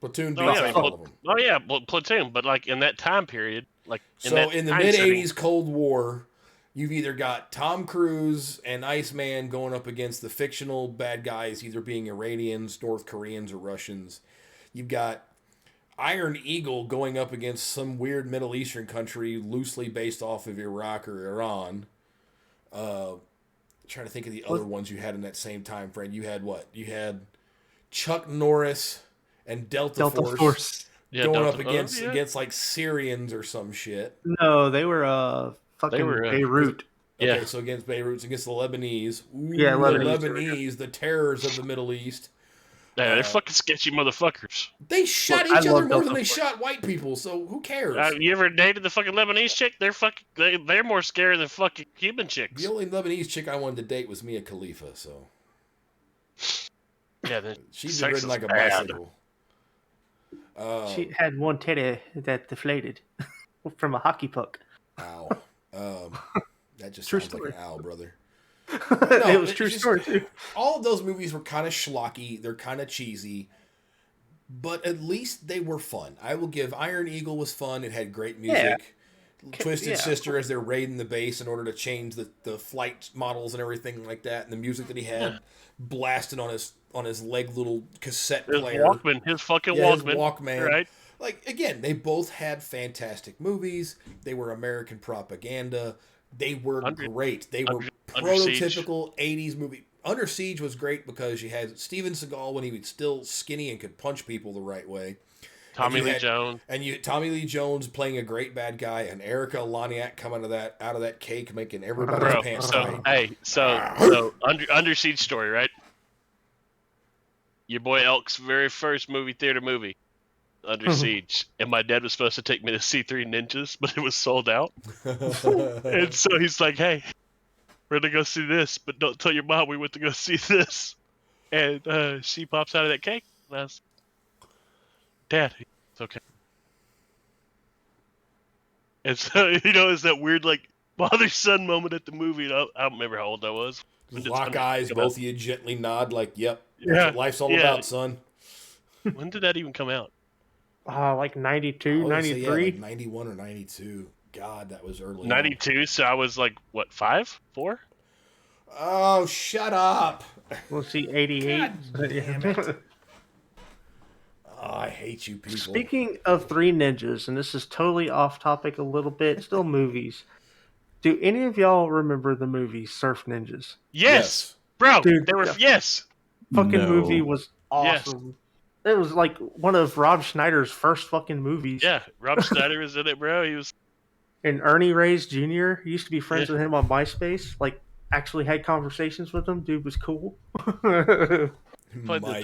Platoon Oh beats yeah, all of them. oh yeah, Platoon. But like in that time period, like So that in the time mid setting- 80s Cold War, you've either got Tom Cruise and Iceman going up against the fictional bad guys, either being Iranians, North Koreans, or Russians. You've got Iron Eagle going up against some weird Middle Eastern country loosely based off of Iraq or Iran. Trying to think of the other ones you had in that same time frame. You had what? You had Chuck Norris and Delta Force. Yeah, Going Delta- up against yeah. against like Syrians or some shit. No, they were fucking They were, Beirut. Okay, Yeah. so against Beirut, against the Lebanese. Ooh, Yeah, the Lebanese. Lebanese, the terrors of the Middle East. Yeah, they're fucking sketchy motherfuckers. They shot Look, I each other love more Delta than they Force. shot white people, so who cares? You ever dated the fucking Lebanese chick? They're more scary than fucking Cuban chicks. The only Lebanese chick I wanted to date was Mia Khalifa, so Yeah, the she's sex ridden is like a bad. bicycle. She had one teddy that deflated from a hockey puck. Ow. That just True sounds like an story. ow, brother. it was it's true just- story too. All of those movies were kind of schlocky. They're kind of cheesy. But at least they were fun. I will give Iron Eagle was fun. It had great music. Twisted yeah. Sister as they're raiding the base in order to change the flight models and everything like that. And the music that he had blasting on his leg little cassette His player. Walkman, his fucking Yeah, his Walkman. Walkman. Right? Like, again, they both had fantastic movies. They were American propaganda. They were Under- great. They were Under Siege. prototypical 80s movie. Under Siege was great because you had Steven Seagal when he was still skinny and could punch people the right way. Tommy you Lee had- Jones. And you Tommy Lee Jones playing a great bad guy, and Erica Laniak coming out of that cake making everybody's Bro, pants so tight. hey, so under Siege story, right? Your boy Elk's very first movie theater movie, Under Siege, and my dad was supposed to take me to C3 Ninjas, but it was sold out, and so he's like, "Hey, we're gonna go see this, but don't tell your mom we went to go see this." And she pops out of that cake, and I was, "Dad, it's okay." And so it's that weird like father-son moment at the movie. And I don't remember how old I was. Just lock eyes, both of you gently nod like, yep, that's Yeah, what life's all yeah. about, son. When did that even come out? like 92, I would say, 93. like 91 or 92. God, that was early. 92. So I was like, what, 5, 4? Oh, shut up. We'll see 88. God damn it. Oh, I hate you people. Speaking of Three Ninjas, and this is totally off topic a little bit, still movies. Do any of y'all remember the movie Surf Ninjas? Yes, bro. Dude, They were yeah. yes. Fucking No. movie was awesome. It was like one of Rob Schneider's first fucking movies. Yeah, Rob Schneider was in it, bro. He was. And Ernie Reyes Jr. used to be friends Yeah. with him on MySpace. Like, actually had conversations with him. Dude was cool. Played the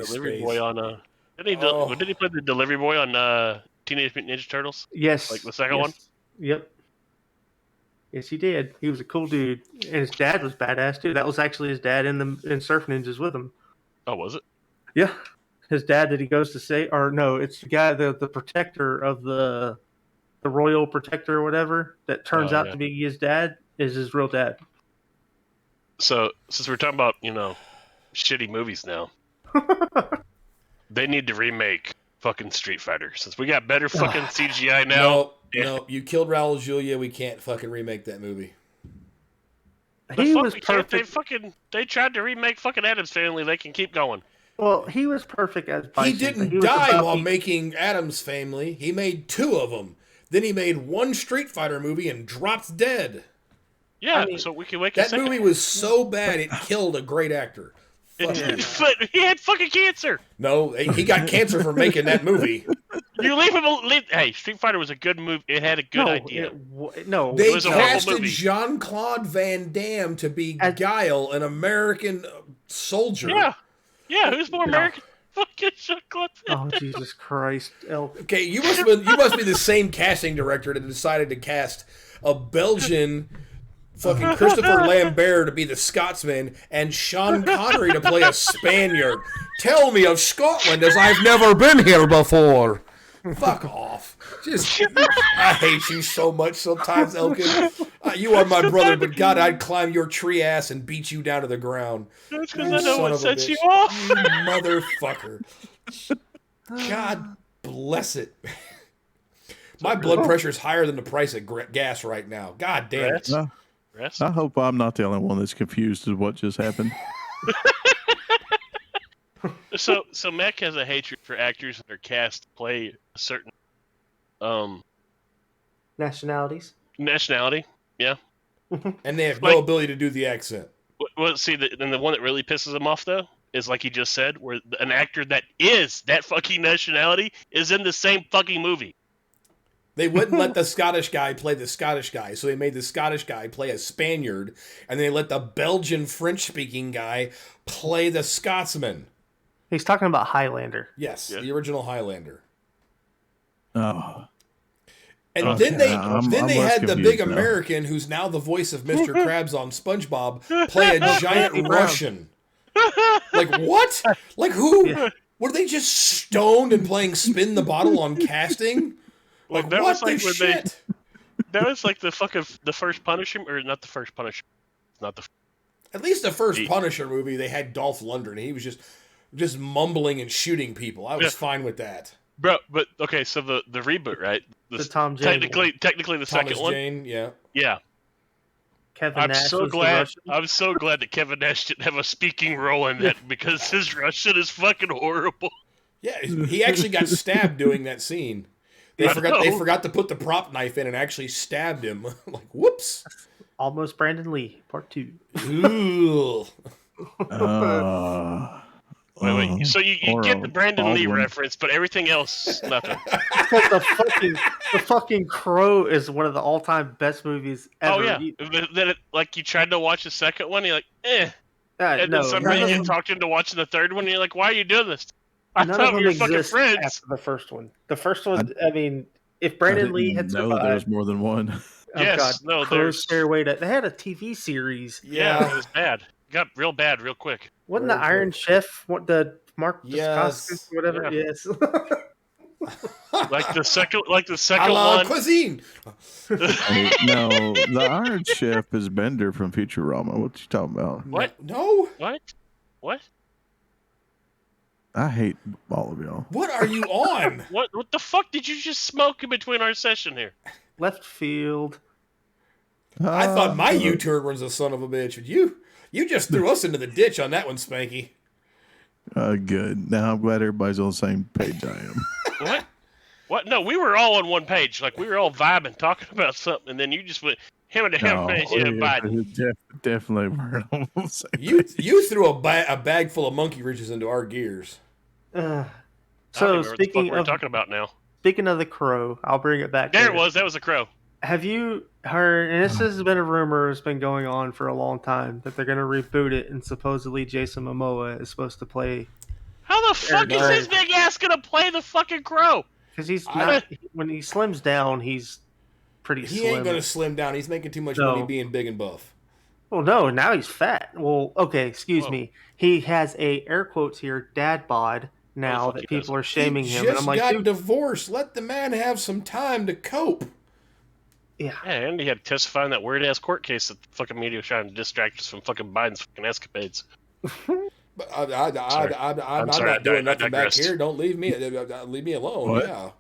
delivery MySpace. boy on. Did he play the delivery boy on Teenage Mutant Ninja Turtles? Yes. Like the second one? Yep. Yes, he did. He was a cool dude, and his dad was badass too. That was actually his dad in Surf Ninjas with him. Oh, was it? Yeah, his dad that he goes to say, or no, it's the guy, the protector of the royal protector or whatever. That turns Oh, out yeah. to be his dad is his real dad. So since we're talking about shitty movies now, they need to remake fucking Street Fighter since we got better fucking CGI now. No, you killed Raul Julia. We can't fucking remake that movie. He was perfect. They tried to remake fucking Addams Family. They can keep going. Well, he was perfect as Bison. He didn't was die about while the- making Addams Family. He made 2 of them. Then he made 1 Street Fighter movie and dropped dead. Yeah, I mean, so we can make a That second. movie was so bad it killed a great actor. Fuck you. But he had fucking cancer. No, he got cancer for making that movie. You leave him. Hey, Street Fighter was a good movie. It had a good idea. No, They was a horrible casted movie. Jean-Claude Van Damme to be As- Guile, an American soldier. Yeah. Who's more American? Fucking Jean-Claude Van Oh Jesus Christ, Elk. Okay, you must be the same casting director that decided to cast a Belgian fucking Christopher Lambert to be the Scotsman and Sean Connery to play a Spaniard. Tell me of Scotland as I've never been here before. Fuck off. I hate you so much sometimes, Elkin. You are my brother, but God, I'd climb your tree ass and beat you down to the ground. That's You because I know son what of a sets bitch. you off. You motherfucker. God bless it. My blood pressure is higher than the price of gas right now. God damn it. No. Rest. I hope I'm not the only one that's confused as what just happened. So Mac has a hatred for actors that are cast to play a certain Nationalities. nationality. Yeah. And they have Like- no ability to do the accent. Well, see, then the one that really pisses him off though is like he just said, where an actor that is that fucking nationality is in the same fucking movie. They wouldn't let the Scottish guy play the Scottish guy, so they made the Scottish guy play a Spaniard, and they let the Belgian French-speaking guy play the Scotsman. He's talking about Highlander. Yes, Yeah. the original Highlander. Oh, And Okay, then they I'm less had the confused big now. American, who's now the voice of Mr. Krabs on SpongeBob, play a giant Brown. Russian. Like what? Like who? Were they just stoned and playing spin the bottle on casting? Well, Like that what was like the when shit? That was like the first Punisher, or not the first Punisher, not the. At least the first He- Punisher movie, they had Dolph Lundgren. He was just mumbling and shooting people. I was Yeah. fine with that. Bro, but okay, so the reboot, right? The Tom Jane. Technically the Thomas second one. Jane, yeah. Yeah, Kevin I'm Nash so was the glad. Russian. I'm so glad that Kevin Nash didn't have a speaking role in that because his Russian is fucking horrible. Yeah, he actually got stabbed doing that scene. They I know. forgot to put the prop knife in and actually stabbed him. Like, whoops. Almost Brandon Lee, part 2. Ooh. Wait. So you or get the Brandon Lee Baldwin. reference, but everything else, nothing. Because the fucking Crow is one of the all-time best movies ever. Oh yeah. Then like you tried to watch the second one, you're like, eh. And no, then somehow none you of get them, talked into watching the third one, and you're like, why are you doing this? I none of thought them we were fucking exist friends. after the first one. The first one, I mean, if I Brandon Lee didn't had know there was survived, more than one. oh Yes, god, no, Crow there's- Stairway to, they had a TV series. Yeah, it was bad. It got real bad real quick. Wasn't Very the Iron good. Chef what the Mark Yes. Dacascos, whatever? Yeah. Yes. Like the second A la one. cuisine. Hey, no, the Iron Chef is Bender from Futurama. What you talking about? What? No. What? I hate all of y'all. What are you on? What the fuck did you just smoke in between our session here? Left field. I thought my Uh, U-turn was a son of a bitch. But you just threw us into the ditch on that one, Spanky. Good. Now I'm glad everybody's on the same page I am. What? What? No, we were all on one page. Like we were all vibing, talking about something, and then you just went him to him, Biden. Definitely we're on the same You page. you threw a bag full of monkey wrenches into our gears. Uh, I don't so remember what the fuck speaking we're of talking about now. the crow, I'll bring it back. There to it was. That was a crow. Have you heard? And this has been a rumor. It's been going on for a long time that they're going to reboot it, and supposedly Jason Momoa is supposed to play How the fuck is no. this big ass gonna play the fucking crow? because he's I- not. When he slims down, he's pretty He slim. ain't gonna slim down. He's making too much No. money being big and buff. Well, no, now he's fat. Well, okay, excuse Whoa. me. He has a air quotes here dad bod now fuck that he people does. are shaming he him, just and I'm like, got dude, divorced. Let the man have some time to cope. yeah. Yeah, and he had to testify in that weird ass court case that the fucking media was trying to distract us from fucking Biden's fucking escapades. But Sorry. I'm sorry, not doing I nothing back digressed. here. Don't leave me. Leave me alone. What? Yeah.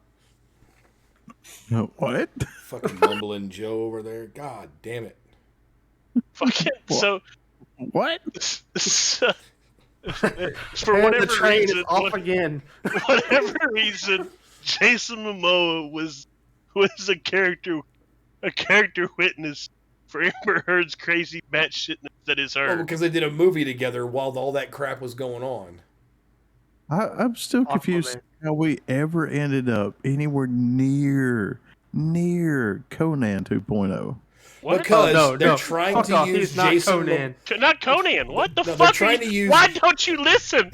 What? Fucking mumbling Joe over there. God damn it. Fucking so, What? so for And whatever the train reason, is off again. whatever reason, Jason Momoa was a character witness for Amber Heard's crazy batshitness that is Well, her. because they did a movie together while all that crap was going on. I'm still confused Aquaman. how we ever ended up anywhere near Conan 2.0. What? Because Oh, no, they're no. trying Fuck to off. use He's not Jason. Conan. Not Conan. What the No, they're fuck? trying to use- Why don't you listen?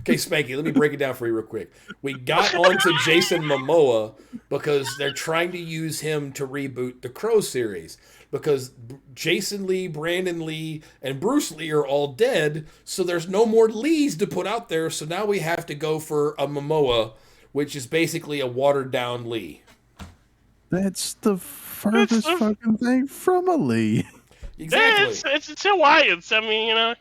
Okay, Spanky, let me break it down for you real quick. We got onto Jason Momoa because they're trying to use him to reboot the Crow series. Because Jason Lee, Brandon Lee, and Bruce Lee are all dead, so there's no more Lees to put out there, so now we have to go for a Momoa, which is basically a watered-down Lee. That's the furthest a- fucking thing from a Lee. Exactly. Yeah, it's Hawaiians. I mean,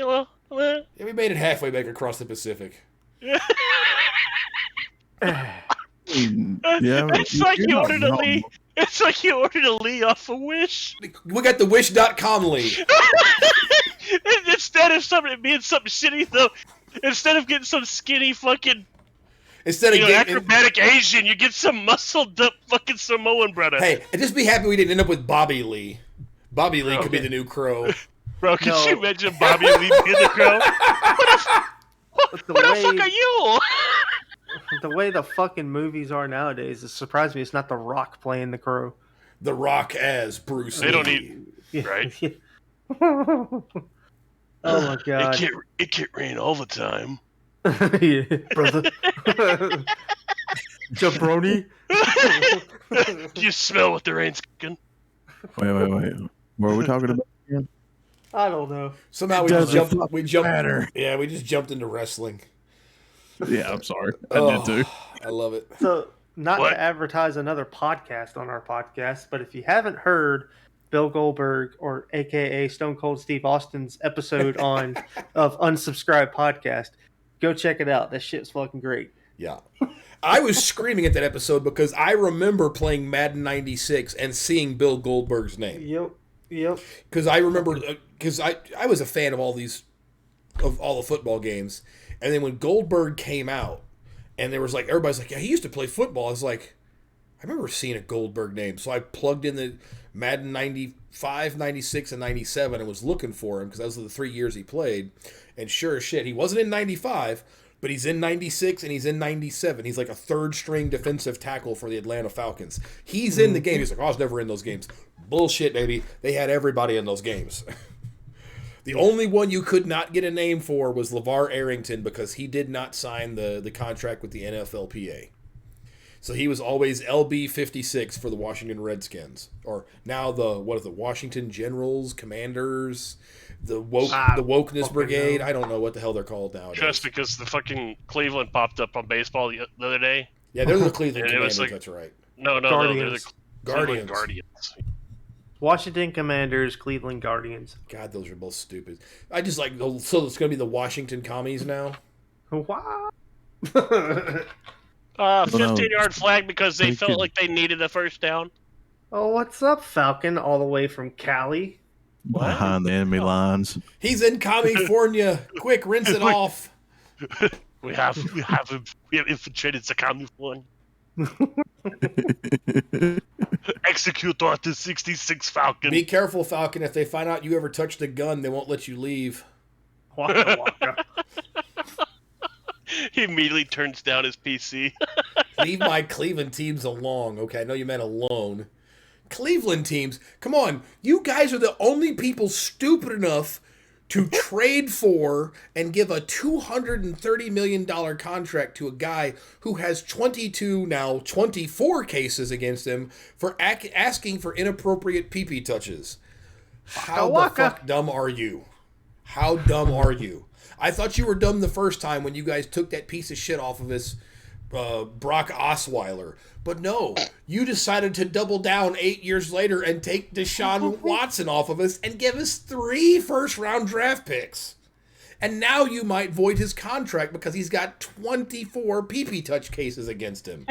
well, Yeah, we made it halfway back across the Pacific. Yeah, it's like you're you not ordered a wrong. Lee. It's like you ordered a Lee off of Wish. We got the Wish.com Lee. Instead of something being something shitty, though, instead of getting some skinny fucking Instead of getting... acrobatic Asian, you get some muscled up fucking Samoan brother. Hey, and just be happy we didn't end up with Bobby Lee. Bobby Lee could be Okay. the new Crow. Bro, could No. you imagine Bobby Lee being the crow? But Who the fuck are you? the way the fucking movies are nowadays, it surprised me it's not The Rock playing the crow. The Rock as Bruce They Lee. don't need- Right. Oh my god. It can't rain all the time. Yeah, brother. Jabroni. Do you smell what the rain's cooking? Wait. What are we talking about? I don't know. Somehow we It just doesn't jumped. We jumped. matter. Yeah, we just jumped into wrestling. Yeah, I'm sorry. I Oh, did too. I love it. So, not What? to advertise another podcast on our podcast, but if you haven't heard Bill Goldberg or AKA Stone Cold Steve Austin's episode on of Unsubscribed Podcast, go check it out. That shit's fucking great. Yeah, I was screaming at that episode because I remember playing Madden '96 and seeing Bill Goldberg's name. Yep. Because I remember because I was a fan of all the football games, and then when Goldberg came out, and there was like everybody's like, yeah, he used to play football. I was like, I remember seeing a Goldberg name, so I plugged in the Madden 95, 96, and 97 and was looking for him because those were the 3 years he played. And sure as shit, he wasn't in 95, but he's in 96 and he's in 97. He's like a third string defensive tackle for the Atlanta Falcons. He's in the game. He's like, oh, I was never in those games. Bullshit, baby. They had everybody in those games. The only one you could not get a name for was LeVar Arrington because he did not sign the contract with the NFLPA. So he was always LB56 for the Washington Redskins, or now the Washington Generals, Commanders, the Wokeness fucking Brigade. know. I don't know what the hell they're called nowadays. Just because the fucking Cleveland popped up on baseball the other day. Yeah, they're the Cleveland And it was Commanders. like- That's right. No, they're Guardians. the Cleveland Guardians. Guardians. Washington Commanders, Cleveland Guardians. God, those are both stupid. I just like so it's going to be the Washington Commies now. Wow. 15-yard flag because they They felt could- like they needed a first down. Oh, what's up, Falcon? All the way from Cali. behind the enemy lines. He's in California. Quick, rinse it off. We have infiltrated the California. Execute Order 66 Falcon. Be careful, Falcon. If they find out you ever touched a gun, they won't let you leave. Waka waka. He immediately turns down his PC. Leave my Cleveland teams alone. Okay, I know you meant alone. Cleveland teams, come on. You guys are the only people stupid enough to trade for and give a $230 million contract to a guy who has 24 cases against him for asking for inappropriate pee-pee touches. How the fuck dumb are you? How dumb are you? I thought you were dumb the first time when you guys took that piece of shit off of us, Brock Osweiler. But no, you decided to double down 8 years later and take Deshaun Watson off of us and give us 3 first-round draft picks. And now you might void his contract because he's got 24 pee-pee touch cases against him.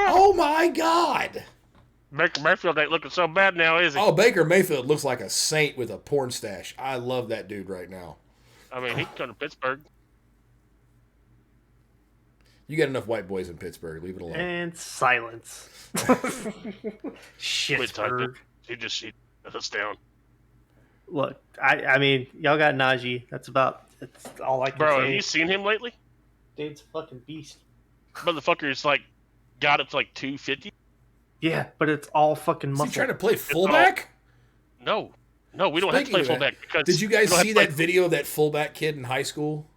Oh my God! Baker Mayfield ain't looking so bad now, is he? Oh, Baker Mayfield looks like a saint with a porn stash. I love that dude right now. I mean, he can come to Pittsburgh. You got enough white boys in Pittsburgh. Leave it alone. And silence. Quit Shittsburg. typing. He just shut us down. Look, I mean, y'all got Najee. That's all I can Bro, say. have you seen him lately? Dude's a fucking beast. Motherfucker's like got up to like 250. Yeah, but it's all fucking Is muscle. he trying to play fullback? No, we don't have to Speaking play of that, fullback because Did you guys we don't have see to play- that video of that fullback kid in high school?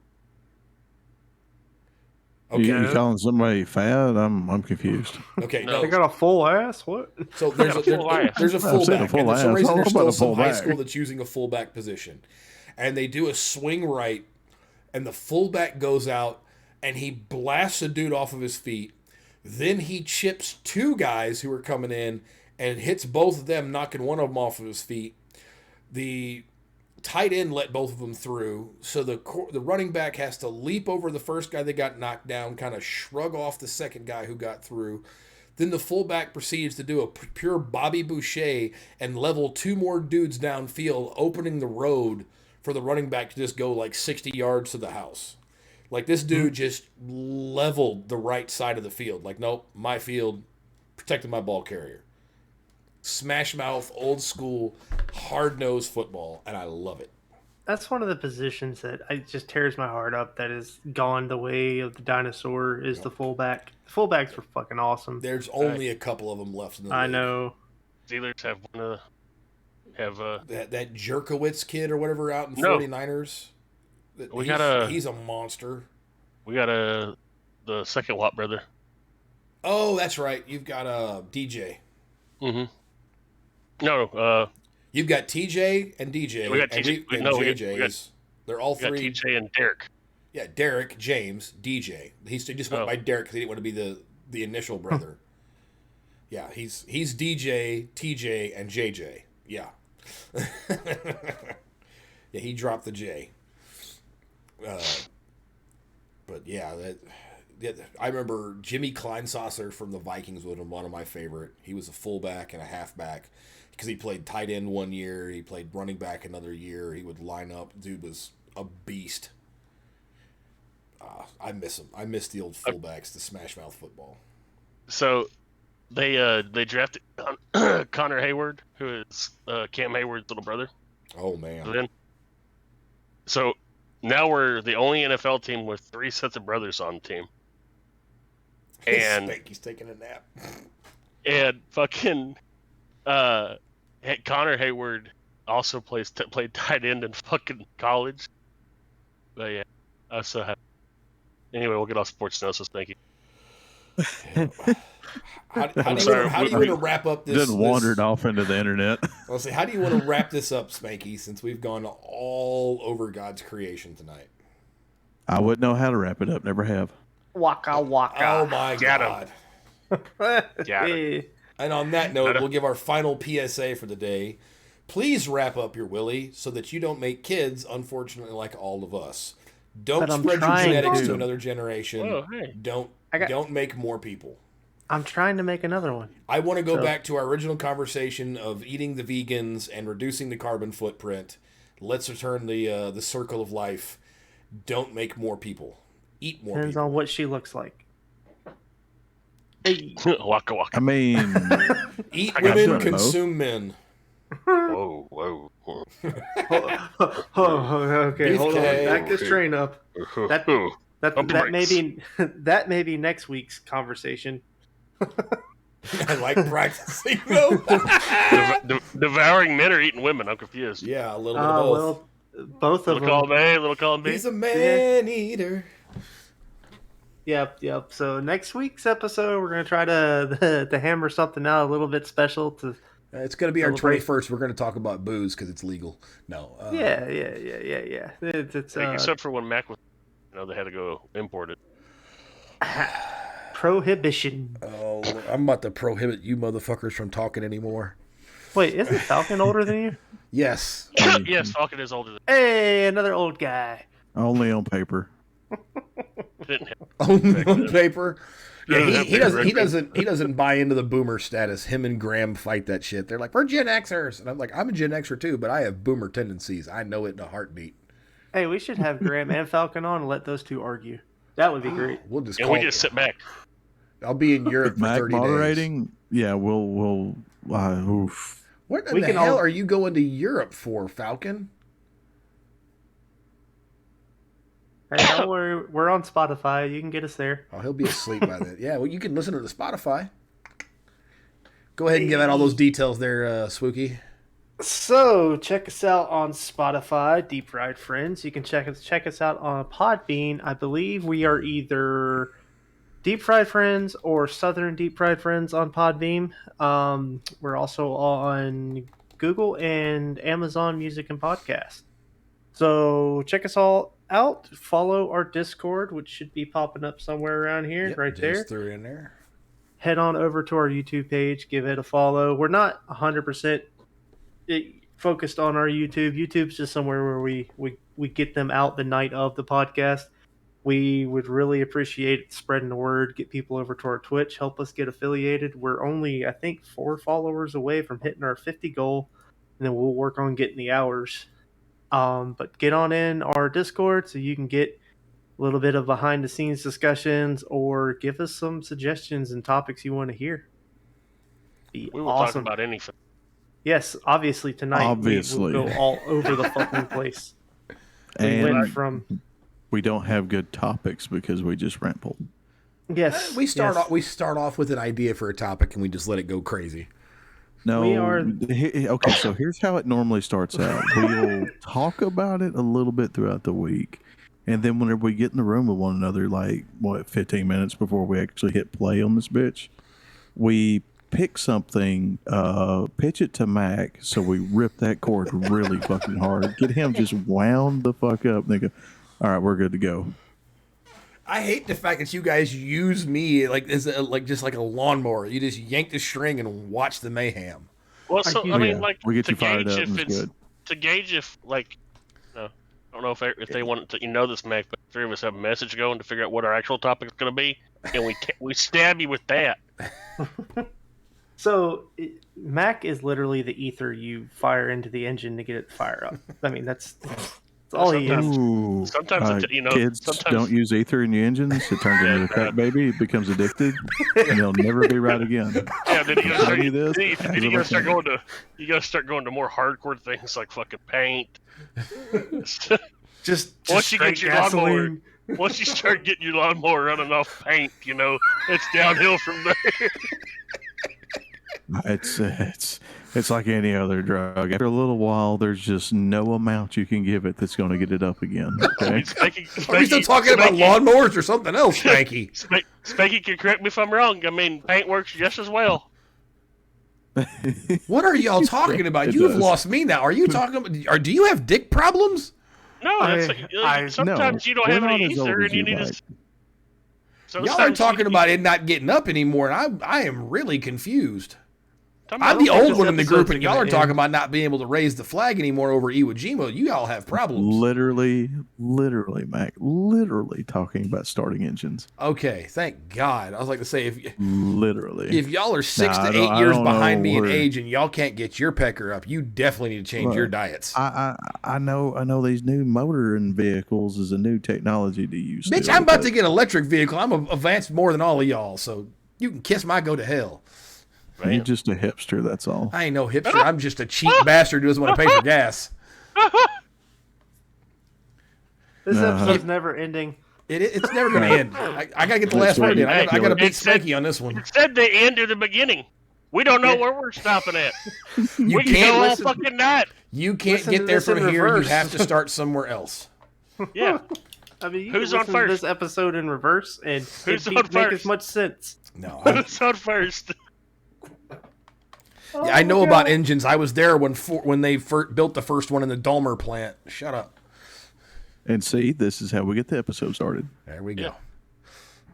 Okay. You calling somebody fat? I'm confused. Okay. No. No. They got a full ass? What? So there's a, Got a full ass. there's a I've seen fullback. a full And for some ass. reason, I there's don't know still about a some high fullback. school that's using a fullback position, and they do a swing right, and the fullback goes out, and he blasts a dude off of his feet. Then he chips 2 guys who are coming in and hits both of them, knocking one of them off of his feet. The tight end let both of them through, so the running back has to leap over the first guy that got knocked down, kind of shrug off the second guy who got through. Then the fullback proceeds to do a pure Bobby Boucher and level 2 more dudes downfield, opening the road for the running back to just go like 60 yards to the house. Like, this dude just leveled the right side of the field. Like, nope, my field, protecting my ball carrier. Smash mouth, old school, hard-nosed football, and I love it. That's one of the positions that it just tears my heart up that has gone the way of the dinosaur is the fullback. The fullbacks were fucking awesome. There's only a couple of them left in the I league. know. Steelers have one of That Jerkowitz kid or whatever out in No. 49ers. He's a monster. we got the second Watt brother. Oh, that's right. You've got DJ. Mm-hmm. No, You've got TJ and DJ. We got and TJ. and No, we got- JJ's. They're all we got 3. TJ and Derek. Yeah, Derek, James, DJ. He just went Oh. by Derek because he didn't want to be the initial brother. Yeah, he's DJ, TJ, and JJ. Yeah. Yeah, he dropped the J. But yeah, I remember Jimmy Kleinsasser from the Vikings was one of my favorite. He was a fullback and a halfback because he played tight end one year. He played running back another year. He would line up. Dude was a beast. I miss him. I miss the old fullbacks, the smash mouth football. So they drafted Connor Hayward, who is Cam Hayward's little brother. Oh man. Then, so now we're the only NFL team with 3 sets of brothers on the team. And Spanky's taking a nap. and fucking Connor Hayward also played tight end in fucking college. But yeah, I so happy. Anyway, we'll get off sports now, so thank you. How do you sorry, want to wrap up this? Then wandered off into the internet. I'll say, how do you want to wrap this up, Spanky? Since we've gone all over God's creation tonight. I wouldn't know how to wrap it up. Never have. Waka waka. Oh my Got him. God! Yeah. And on that note, we'll give our final PSA for the day. Please wrap up your willy so that you don't make kids, unfortunately, like all of us. Don't But I'm spread your trying genetics to. to another generation. Oh, hey. Don't make more people. I'm trying to make another one. I want to go So- back to our original conversation of eating the vegans and reducing the carbon footprint. Let's return the circle of life. Don't make more people. Eat more Depends people. on what she looks like. Hey. Waka waka. I mean, Eat I got women, both. consume men. Whoa, whoa, whoa. Okay, hold on. Beefcake. Back this train up. That Bumpy that may brakes. be that may be next week's conversation. I like practicing though. Devouring men or eating women? I'm confused. Yeah, a little bit of both. Well, both of Little them. column A, little column B. He's a man eater. Yep. So next week's episode, we're gonna try to hammer something out a little bit special to. It's going to be our Celebrate. 21st. We're going to talk about booze because it's legal. No. Yeah. It's Except for when Mac was, they had to go import it. prohibition. Oh, I'm about to prohibit you motherfuckers from talking anymore. Wait, isn't Falcon older than you? Yes. Yes, Falcon is older than Hey, another old guy. only on paper. didn't have. On paper. Yeah, Yeah, he paper. doesn't buy into the boomer status. Him and Graham fight that shit. They're like, we're Gen Xers. And I'm like, I'm a Gen Xer too, but I have boomer tendencies. I know it in a heartbeat. Hey, we should have Graham and Falcon on and let those two argue. That would be great. We'll just And call we just sit back. I'll be in Europe With for Mac 30 days. moderating, yeah, we'll oof. What in We the can hell all- are you going to Europe for, Falcon? Hey, don't worry, we're on Spotify. You can get us there. Oh, he'll be asleep by then. Yeah, well, you can listen to the Spotify. Go ahead and give out all those details there, Swookie. So check us out on Spotify, Deep Fried Friends. You can check us out on Podbean. I believe we are either Deep Fried Friends or Southern Deep Fried Friends on Podbean. We're also on Google and Amazon Music and Podcast. So check us all out. Follow our Discord, which should be popping up somewhere around here, Yep, right just there. threw it in there. Head on over to our YouTube page, give it a follow. We're not 100% focused on our YouTube. YouTube's just somewhere where we get them out the night of the podcast. We would really appreciate spreading the word, get people over to our Twitch, help us get affiliated. We're only, I think, 4 followers away from hitting our 50 goal, and then we'll work on getting the hours. But get on in our Discord so you can get a little bit of behind the scenes discussions or give us some suggestions and topics you want to hear. Be We will awesome. talk about anything. Yes, obviously tonight Obviously. we will go all over the fucking place. We And went from we don't have good topics because we just ramble. yes, We start yes. off. We start off with an idea for a topic, and we just let it go crazy. No, We are- okay. So here's how it normally starts out. We'll talk about it a little bit throughout the week, and then whenever we get in the room with one another, like 15 minutes before we actually hit play on this bitch, we pick something, pitch it to Mac, so we rip that cord really fucking hard, get him just wound the fuck up, and they go, all right, we're good to go. I hate the fact that you guys use me like just like a lawnmower. You just yank the string and watch the mayhem. Well, so you- I mean, Yeah, like we get to you fired gauge up, if and it's it's good. to gauge if like, I don't know if they want to this Mac, but 3 of us have a message going to figure out what our actual topic is going to be, and we stab you with that. So Mac is literally the ether you fire into the engine to get it to fire up. I mean, that's all he is. Ooh, Sometimes kids sometimes don't use ether in your engines. It turns into a crack baby. It becomes addicted, and they'll never be right again. Yeah, then you gotta Tell start, you this, then you gotta start going to more hardcore things like fucking paint. Just Once you straight get your lawnmower, gasoline. once you start getting your lawnmower running off paint, it's downhill from there. It's like any other drug. After a little while, there's just no amount you can give it that's going to get it up again. Okay. Are we still talking about lawnmowers or something else, Spanky? Spanky can correct me if I'm wrong. I mean, paint works just as well. What are y'all talking about? It You have does. lost me now. Are you talking about? Or do you have dick problems? No, sometimes you don't we're have not any as old ether, as and you you need like. to. Y'all are talking about it not getting up anymore, and I am really confused. I'm the think old this one in the episode's group, and y'all are gonna talking end. about not being able to raise the flag anymore over Iwo Jima. You all have problems. Literally, Mac, literally talking about starting engines. Okay, thank God. I was like to say, if Literally. y'all are 6 Nah, to I don't- 8 I years don't behind know me in where- age, and y'all can't get your pecker up, you definitely need to change your diets. I know these new motoring vehicles is a new technology to use. Bitch, still, I'm about but to get an electric vehicle. I'm advanced more than all of y'all, so you can kiss my go to hell. You're just a hipster, that's all. I ain't no hipster. I'm just a cheap bastard who doesn't want to pay for gas. This No. episode's never ending. It's never going to end. I got to get the last word in. I got to beat Spanky on this one. It said the end or the beginning. We don't know where we're stopping at. You We can can't go all listen. fucking night. You can't Listen get to there this in from here. You reverse. have to start somewhere else. Yeah. I mean, you Who's can on listen to first? this episode in reverse and Who's it on make as first? much sense. No, Who's on first? yeah, I know about engines. I was there when they built the first one in the Dahmer plant. Shut up. And see, this is how we get the episode started. There we go. Yeah.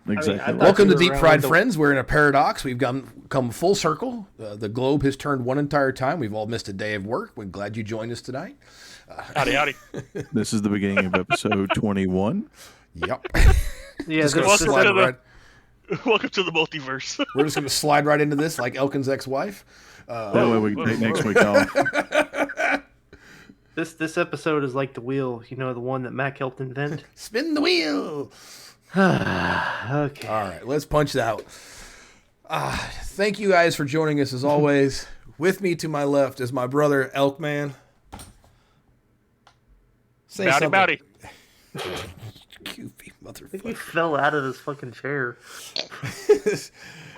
Exactly. I thought Welcome you to were Deep around Fried the- Friends. We're in a paradox. We've come full circle. The globe has turned one entire time. We've all missed a day of work. We're glad you joined us tonight. Howdy, howdy. This is the beginning of episode 21. Yep. Yeah, Just this gonna is Welcome slide to the- right. Welcome to the multiverse. We're just going to slide right into this like Elkin's ex-wife. That way we can take next week off. this episode is like the wheel, the one that Mac helped invent. Spin the wheel. Okay. All right, let's punch it out. Thank you guys for joining us as always. With me to my left is my brother Elkman. Say Bowdy, something. bowdy. Goofy I think he motherfucker. fell out of this fucking chair.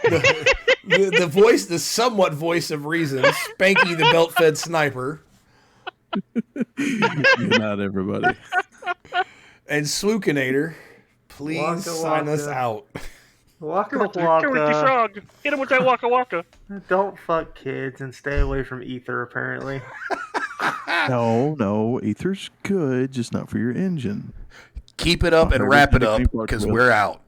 the voice, the somewhat voice of reason, Spanky the belt-fed sniper, Good night, everybody. and Swookinator. Please Waka sign us waka. out. Waka Dorothy waka. Frog. Hit him with that waka waka. Don't fuck kids and stay away from ether, apparently. No, ether's good, just not for your engine. Keep it up and Everything wrap it that up people are because doing. we're out.